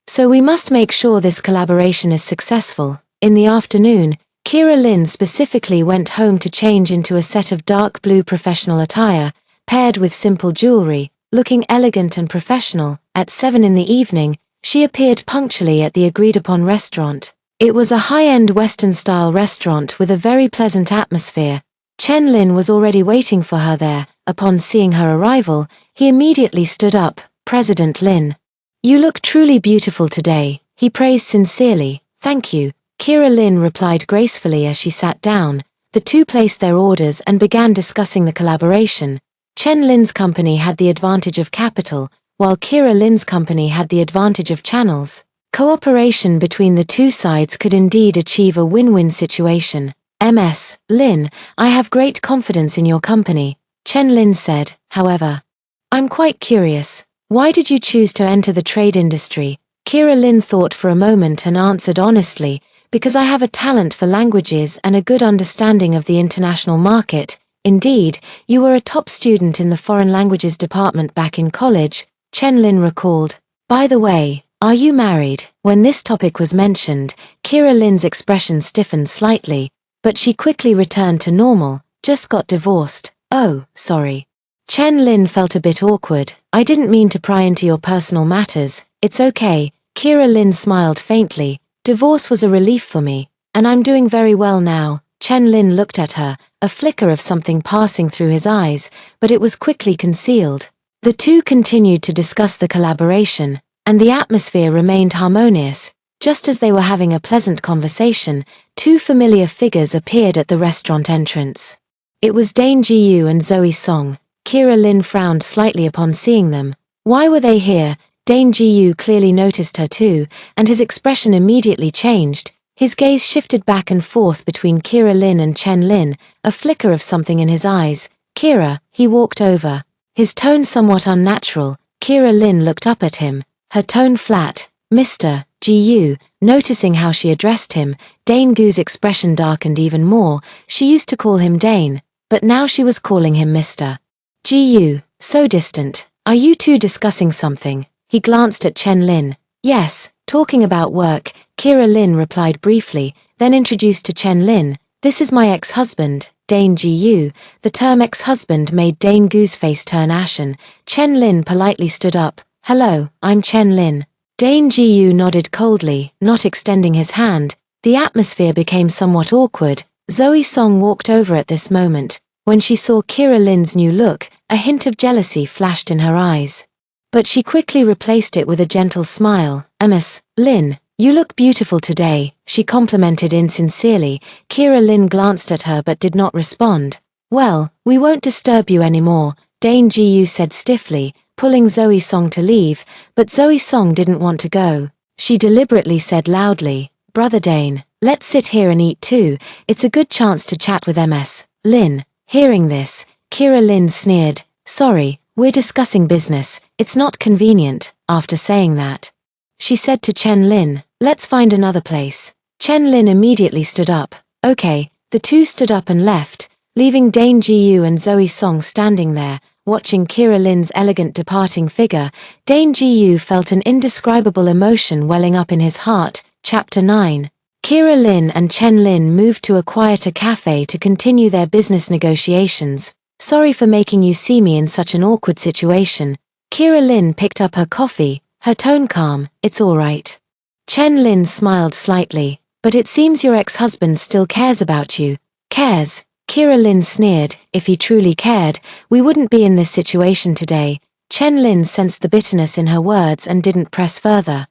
Speaker 1: So we must make sure this collaboration is successful. In the afternoon, Kira Lin specifically went home to change into a set of dark blue professional attire, paired with simple jewelry, looking elegant and professional. At 7 in the evening, she appeared punctually at the agreed-upon restaurant. It was a high-end Western-style restaurant with a very pleasant atmosphere. Chen Lin was already waiting for her there. Upon seeing her arrival, he immediately stood up. President Lin. You look truly beautiful today, he praised sincerely. Thank you. Kira Lin replied gracefully as she sat down. The two placed their orders and began discussing the collaboration. Chen Lin's company had the advantage of capital, while Kira Lin's company had the advantage of channels. Cooperation between the two sides could indeed achieve a win-win situation. Ms. Lin, I have great confidence in your company, Chen Lin said. However, I'm quite curious. Why did you choose to enter the trade industry? Kira Lin thought for a moment and answered honestly, because I have a talent for languages and a good understanding of the international market. Indeed, you were a top student in the foreign languages department back in college, Chen Lin recalled. By the way, are you married? When this topic was mentioned, Kira Lin's expression stiffened slightly, but she quickly returned to normal. Just got divorced. Oh, sorry. Chen Lin felt a bit awkward. I didn't mean to pry into your personal matters. It's okay. Kira Lin smiled faintly. Divorce was a relief for me, and I'm doing very well now. Chen Lin looked at her, a flicker of something passing through his eyes, but it was quickly concealed. The two continued to discuss the collaboration, and the atmosphere remained harmonious. Just as they were having a pleasant conversation, two familiar figures appeared at the restaurant entrance. It was Dane Jiyu and Zoe Song. Kira Lin frowned slightly upon seeing them. Why were they here? Dane Jiyu clearly noticed her too, and his expression immediately changed. His gaze shifted back and forth between Kira Lin and Chen Lin, a flicker of something in his eyes. Kira, he walked over. His tone somewhat unnatural. Kira Lin looked up at him, her tone flat. Mr. Jiyu, noticing how she addressed him, Dane Gu's expression darkened even more. She used to call him Dane, but now she was calling him Mr. Jiyu, so distant. Are you two discussing something? He glanced at Chen Lin. Yes, talking about work, Kira Lin replied briefly, then introduced to Chen Lin. This is my ex-husband, Dane Jiyu. The term ex-husband made Dane Gu's face turn ashen. Chen Lin politely stood up. Hello, I'm Chen Lin. Dane Jiyu nodded coldly, not extending his hand. The atmosphere became somewhat awkward. Zoe Song walked over at this moment. When she saw Kira Lin's new look, a hint of jealousy flashed in her eyes. But she quickly replaced it with a gentle smile. Ms. Lin, you look beautiful today, she complimented insincerely. Kira Lin glanced at her but did not respond. Well, we won't disturb you anymore, Dane Jiyu said stiffly, pulling Zoe Song to leave, but Zoe Song didn't want to go. She deliberately said loudly, Brother Dane, let's sit here and eat too. It's a good chance to chat with Ms. Lin. Hearing this, Kira Lin sneered. Sorry, we're discussing business. It's not convenient. After saying that, she said to Chen Lin, let's find another place. Chen Lin immediately stood up. Okay, the two stood up and left, leaving Dane Jiyu and Zoe Song standing there, watching Kira Lin's elegant departing figure. Dane Jiyu felt an indescribable emotion welling up in his heart. Chapter 9. Kira Lin and Chen Lin moved to a quieter cafe to continue their business negotiations. Sorry for making you see me in such an awkward situation. Kira Lin picked up her coffee, her tone calm. It's all right. Chen Lin smiled slightly. But it seems your ex-husband still cares about you. Cares? Kira Lin sneered. If he truly cared, we wouldn't be in this situation today. Chen Lin sensed the bitterness in her words and didn't press further.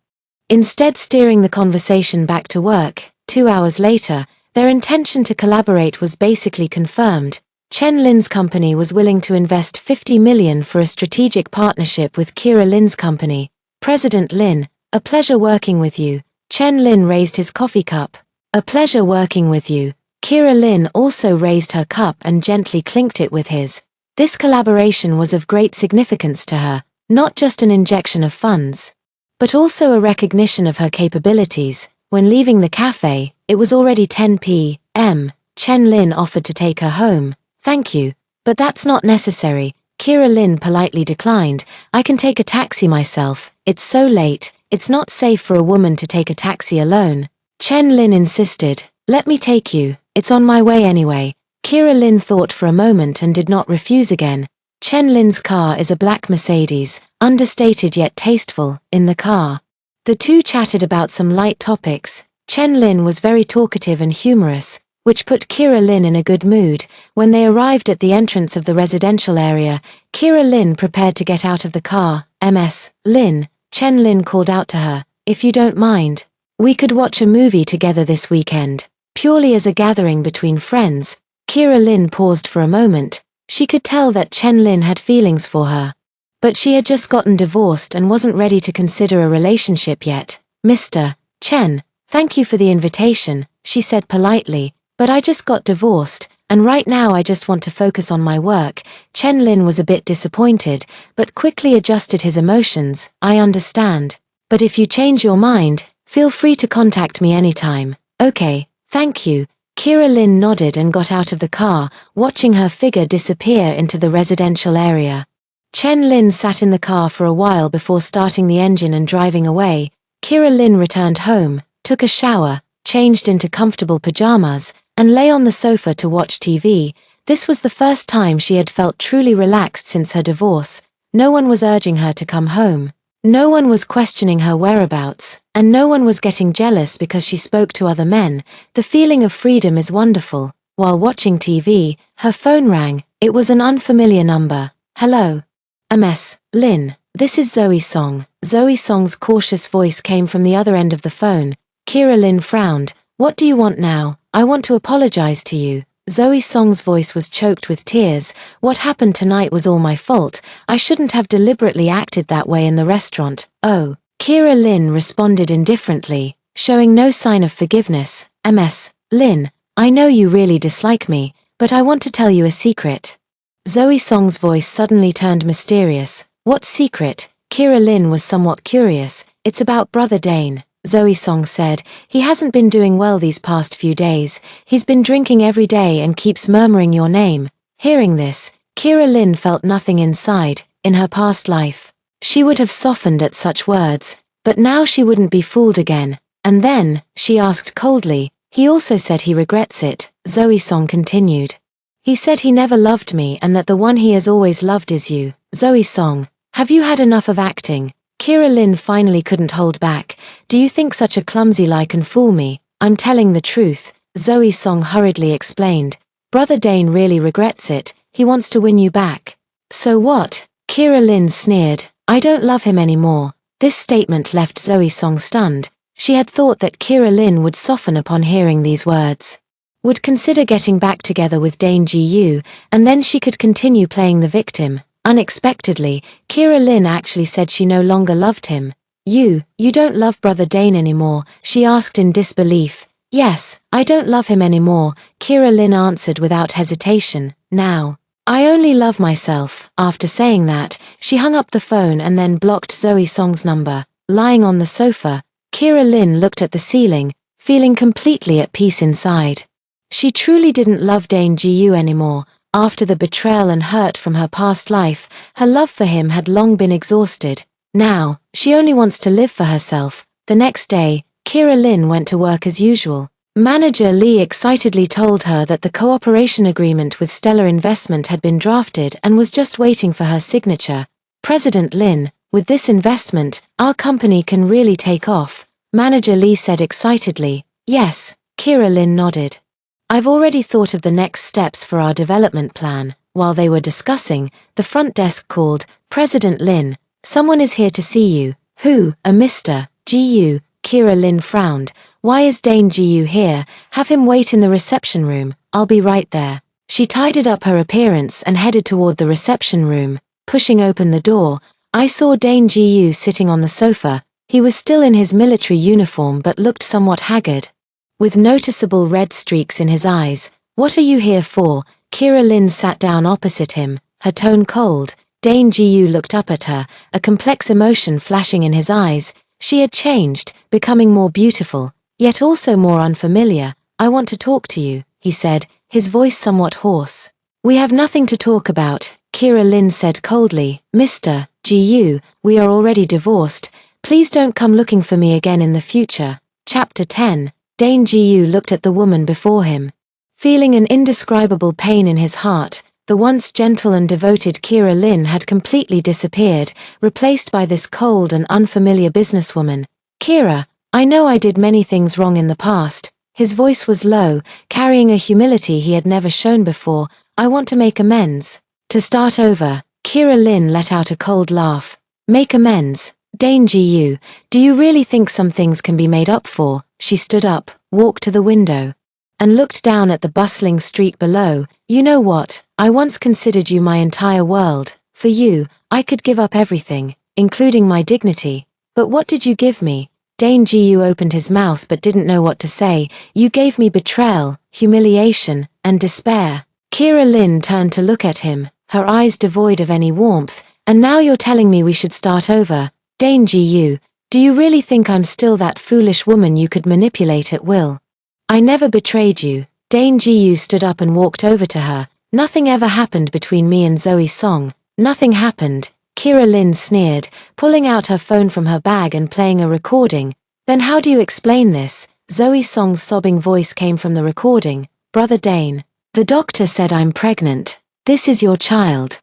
Speaker 1: Instead, steering the conversation back to work. 2 hours later, their intention to collaborate was basically confirmed. Chen Lin's company was willing to invest 50 million for a strategic partnership with Kira Lin's company. President Lin, a pleasure working with you. Chen Lin raised his coffee cup. A pleasure working with you. Kira Lin also raised her cup and gently clinked it with his. This collaboration was of great significance to her, not just an injection of funds, but also a recognition of her capabilities. When leaving the cafe, it was already 10 p.m. Chen Lin offered to take her home. Thank you, but that's not necessary. Kira Lin politely declined. I can take a taxi myself. It's so late. It's not safe for a woman to take a taxi alone. Chen Lin insisted. Let me take you. It's on my way anyway. Kira Lin thought for a moment and did not refuse again. Chen Lin's car is a black Mercedes, understated yet tasteful. In the car, the two chatted about some light topics. Chen Lin was very talkative and humorous, which put Kira Lin in a good mood. When they arrived at the entrance of the residential area, Kira Lin prepared to get out of the car. Ms. Lin, Chen Lin called out to her, if you don't mind, we could watch a movie together this weekend, purely as a gathering between friends. Kira Lin paused for a moment. She could tell that Chen Lin had feelings for her. But she had just gotten divorced and wasn't ready to consider a relationship yet. Mr. Chen, thank you for the invitation, she said politely, but I just got divorced, and right now I just want to focus on my work. Chen Lin was a bit disappointed, but quickly adjusted his emotions. I understand. But if you change your mind, feel free to contact me anytime. Okay, thank you. Kira Lin nodded and got out of the car, watching her figure disappear into the residential area. Chen Lin sat in the car for a while before starting the engine and driving away. Kira Lin returned home, took a shower, changed into comfortable pajamas, and lay on the sofa to watch TV. This was the first time she had felt truly relaxed since her divorce. No one was urging her to come home. No one was questioning her whereabouts, and no one was getting jealous because she spoke to other men. The feeling of freedom is wonderful. While watching TV, her phone rang. It was an unfamiliar number. Hello. Ms. Lin, this is Zoe Song. Zoe Song's cautious voice came from the other end of the phone. Kira Lin frowned. What do you want now? I want to apologize to you. Zoe Song's voice was choked with tears. What happened tonight was all my fault. I shouldn't have deliberately acted that way in the restaurant. Oh. Kira Lin responded indifferently, showing no sign of forgiveness. Ms. Lin, I know you really dislike me, but I want to tell you a secret. Zoe Song's voice suddenly turned mysterious. What secret? Kira Lin was somewhat curious. It's about Brother Dane. Zoe Song said. He hasn't been doing well these past few days. He's been drinking every day and keeps murmuring your name. Hearing this, Kira Lin felt nothing inside. In her past life, she would have softened at such words, but now she wouldn't be fooled again. And then, she asked coldly, he also said he regrets it. Zoe Song continued. He said he never loved me and that the one he has always loved is you. Zoe Song, have you had enough of acting? Kira Lin finally couldn't hold back. Do you think such a clumsy lie can fool me? I'm telling the truth, Zoe Song hurriedly explained. Brother Dane really regrets it. He wants to win you back. So what? Kira Lin sneered. I don't love him anymore. This statement left Zoe Song stunned. She had thought that Kira Lin would soften upon hearing these words, would consider getting back together with Dane Ji-yu, and then she could continue playing the victim. Unexpectedly, Kira Lin actually said she no longer loved him. You don't love Brother Dane anymore? She asked in disbelief. Yes, I don't love him anymore, Kira Lin answered without hesitation. Now, I only love myself. After saying that, she hung up the phone and then blocked Zoe Song's number. Lying on the sofa, Kira Lin looked at the ceiling, feeling completely at peace inside. She truly didn't love Dane Ji-yu anymore. After the betrayal and hurt from her past life, her love for him had long been exhausted. Now, she only wants to live for herself. The next day, Kira Lin went to work as usual. Manager Lee excitedly told her that the cooperation agreement with Stellar Investment had been drafted and was just waiting for her signature. President Lin, with this investment, our company can really take off, Manager Lee said excitedly. Yes, Kira Lin nodded. I've already thought of the next steps for our development plan. While they were discussing, the front desk called, President Lin, someone is here to see you. Who? A Mr. Gu. Kira Lin frowned. Why is Dane Gu here? Have him wait in the reception room. I'll be right there. She tidied up her appearance and headed toward the reception room. Pushing open the door, I saw Dane Gu sitting on the sofa. He was still in his military uniform but looked somewhat haggard, with noticeable red streaks in his eyes. What are you here for? Kira Lin sat down opposite him, her tone cold. Dane Gu looked up at her, a complex emotion flashing in his eyes. She had changed, becoming more beautiful, yet also more unfamiliar. I want to talk to you, he said, his voice somewhat hoarse. We have nothing to talk about, Kira Lin said coldly. Mr. Gu, we are already divorced. Please don't come looking for me again in the future. Chapter 10. Dane Gu looked at the woman before him, feeling an indescribable pain in his heart. The once gentle and devoted Kira Lin had completely disappeared, replaced by this cold and unfamiliar businesswoman. Kira, I know I did many things wrong in the past. His voice was low, carrying a humility he had never shown before. I want to make amends. To start over, Kira Lin let out a cold laugh. Make amends? Dane Gu, do you really think some things can be made up for? She stood up, walked to the window, and looked down at the bustling street below. You know what? I once considered you my entire world. For you, I could give up everything, including my dignity. But what did you give me? Dane Gu opened his mouth but didn't know what to say. You gave me betrayal, humiliation, and despair. Kira Lin turned to look at him, her eyes devoid of any warmth. And now you're telling me we should start over? Dane Gu, do you really think I'm still that foolish woman you could manipulate at will? I never betrayed you. Dane Gu stood up and walked over to her. Nothing ever happened between me and Zoe Song. Nothing happened. Kira Lin sneered, pulling out her phone from her bag and playing a recording. Then how do you explain this? Zoe Song's sobbing voice came from the recording. Brother Dane, the doctor said I'm pregnant. This is your child.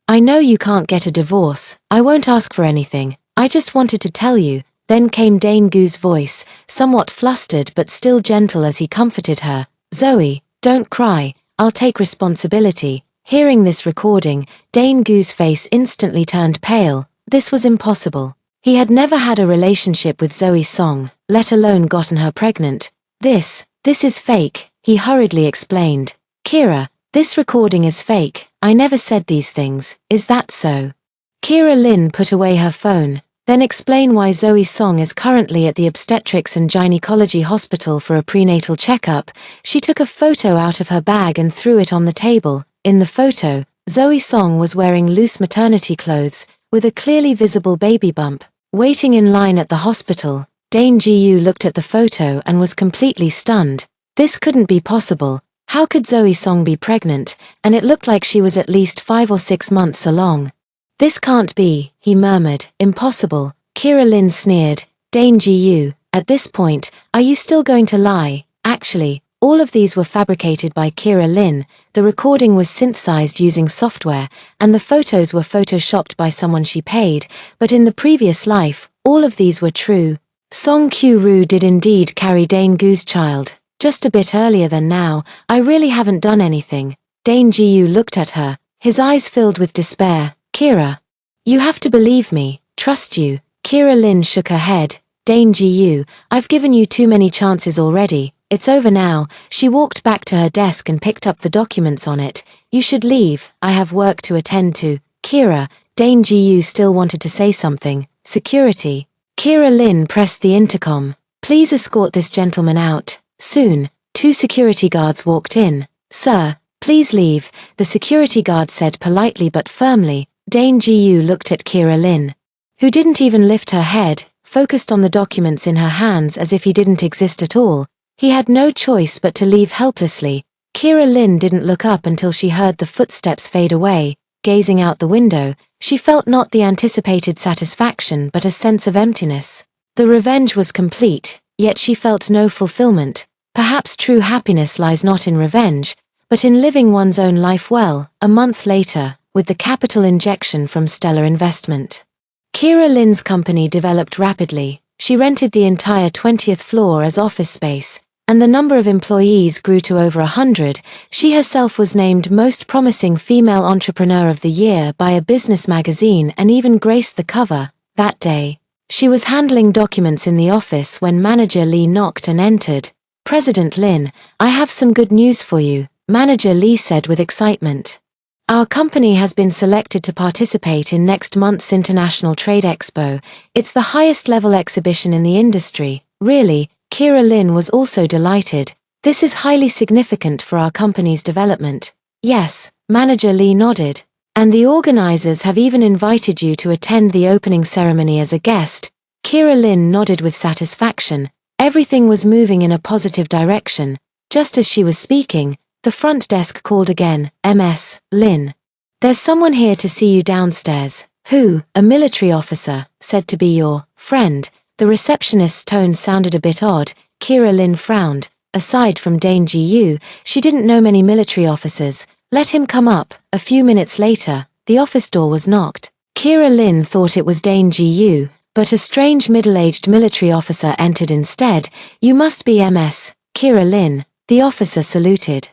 Speaker 1: I know you can't get a divorce. I won't ask for anything. I just wanted to tell you. Then came Dane Gu's voice, somewhat flustered but still gentle as he comforted her. Zoe, don't cry. I'll take responsibility. Hearing this recording, Dane Gu's face instantly turned pale. This was impossible. He had never had a relationship with Zoe Song, let alone gotten her pregnant. This is fake, he hurriedly explained. Kira, this recording is fake. I never said these things. Is that so? Kira Lin put away her phone. Then explain why Zoe Song is currently at the Obstetrics and Gynecology Hospital for a prenatal checkup. She took a photo out of her bag and threw it on the table. In the photo, Zoe Song was wearing loose maternity clothes, with a clearly visible baby bump. Waiting in line at the hospital, Dane Gu looked at the photo and was completely stunned. This couldn't be possible. How could Zoe Song be pregnant? And it looked like she was at least 5 or 6 months along. This can't be, he murmured. Impossible. Kira Lin sneered. Dane Gu, at this point, are you still going to lie? Actually, all of these were fabricated by Kira Lin. The recording was synthesized using software, and the photos were photoshopped by someone she paid, but in the previous life, all of these were true. Song Q-Ru did indeed carry Dane Gu's child, just a bit earlier than now. I really haven't done anything. Dane Gu looked at her, his eyes filled with despair. Kira, you have to believe me, trust you. Kira Lin shook her head. Dane Gu, I've given you too many chances already. It's over now. She walked back to her desk and picked up the documents on it. You should leave. I have work to attend to. Kira, Dane Gu still wanted to say something. Security. Kira Lin pressed the intercom. Please escort this gentleman out. Soon, 2 security guards walked in. Sir, please leave, the security guard said politely but firmly. Dane Gu looked at Kira Lin, who didn't even lift her head, focused on the documents in her hands as if he didn't exist at all. He had no choice but to leave helplessly. Kira Lin didn't look up until she heard the footsteps fade away. Gazing out the window, she felt not the anticipated satisfaction but a sense of emptiness. The revenge was complete, yet she felt no fulfillment. Perhaps true happiness lies not in revenge, but in living one's own life well. A month later, with the capital injection from Stellar Investment, Kira Lin's company developed rapidly. She rented the entire 20th floor as office space, and the number of employees grew to over 100. She herself was named Most Promising Female Entrepreneur of the Year by a business magazine and even graced the cover. That day, she was handling documents in the office when manager Lee knocked and entered. "President Lin, I have some good news for you," Manager Lee said with excitement. "Our company has been selected to participate in next month's International Trade Expo. It's the highest level exhibition in the industry." "Really?" Kira Lin was also delighted. "This is highly significant for our company's development." "Yes," Manager Lee nodded. "And the organizers have even invited you to attend the opening ceremony as a guest." Kira Lin nodded with satisfaction. Everything was moving in a positive direction. Just as she was speaking, the front desk called again. "Ms. Lin, there's someone here to see you downstairs." "Who?" "A military officer, said to be your friend." The receptionist's tone sounded a bit odd. Kira Lin frowned. Aside from Dane Ji-yu, she didn't know many military officers. "Let him come up." A few minutes later, the office door was knocked. Kira Lin thought it was Dane Ji-yu, but a strange middle-aged military officer entered instead. "You must be Ms. Kira Lin." The officer saluted.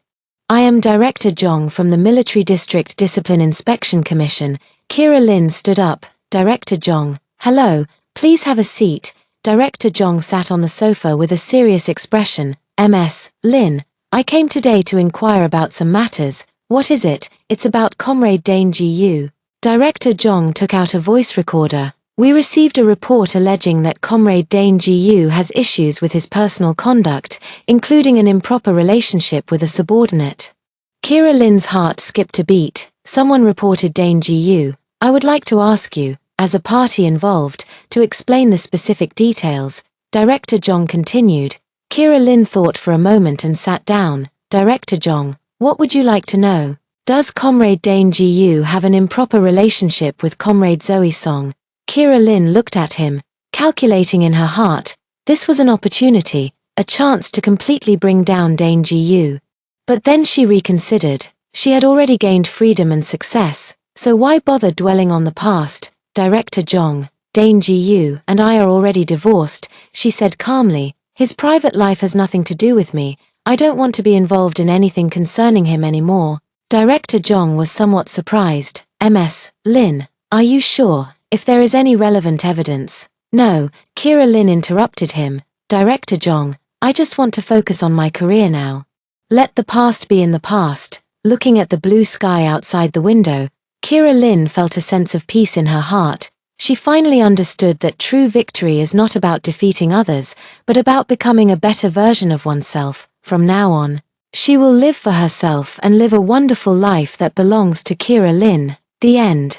Speaker 1: "I am Director Jong from the Military District Discipline Inspection Commission." Kira Lin stood up. "Director Jong, hello, please have a seat." Director Jong sat on the sofa with a serious expression. "Ms. Lin, I came today to inquire about some matters." "What is it?" "It's about Comrade Dane Ji-yu." Director Jong took out a voice recorder. "We received a report alleging that Comrade Dane Ji-yu has issues with his personal conduct, including an improper relationship with a subordinate." Kira Lin's heart skipped a beat. "Someone reported Dane Ji-yu. I would like to ask you, as a party involved, to explain the specific details." Director Jong continued. Kira Lin thought for a moment and sat down. "Director Jong, what would you like to know?" "Does Comrade Dane Ji-yu have an improper relationship with Comrade Zoe Song?" Kira Lin looked at him, calculating in her heart. This was an opportunity, a chance to completely bring down Dane Ji-yu. But then she reconsidered. She had already gained freedom and success, so why bother dwelling on the past? "Director Jong, Dane Ji-yu and I are already divorced," she said calmly. "His private life has nothing to do with me. I don't want to be involved in anything concerning him anymore." Director Jong was somewhat surprised. "Ms. Lin, are you sure? If there is any relevant evidence." "No," Kira Lin interrupted him. "Director Jong, I just want to focus on my career now. Let the past be in the past." Looking at the blue sky outside the window, Kira Lin felt a sense of peace in her heart. She finally understood that true victory is not about defeating others, but about becoming a better version of oneself. From now on, she will live for herself and live a wonderful life that belongs to Kira Lin. The end.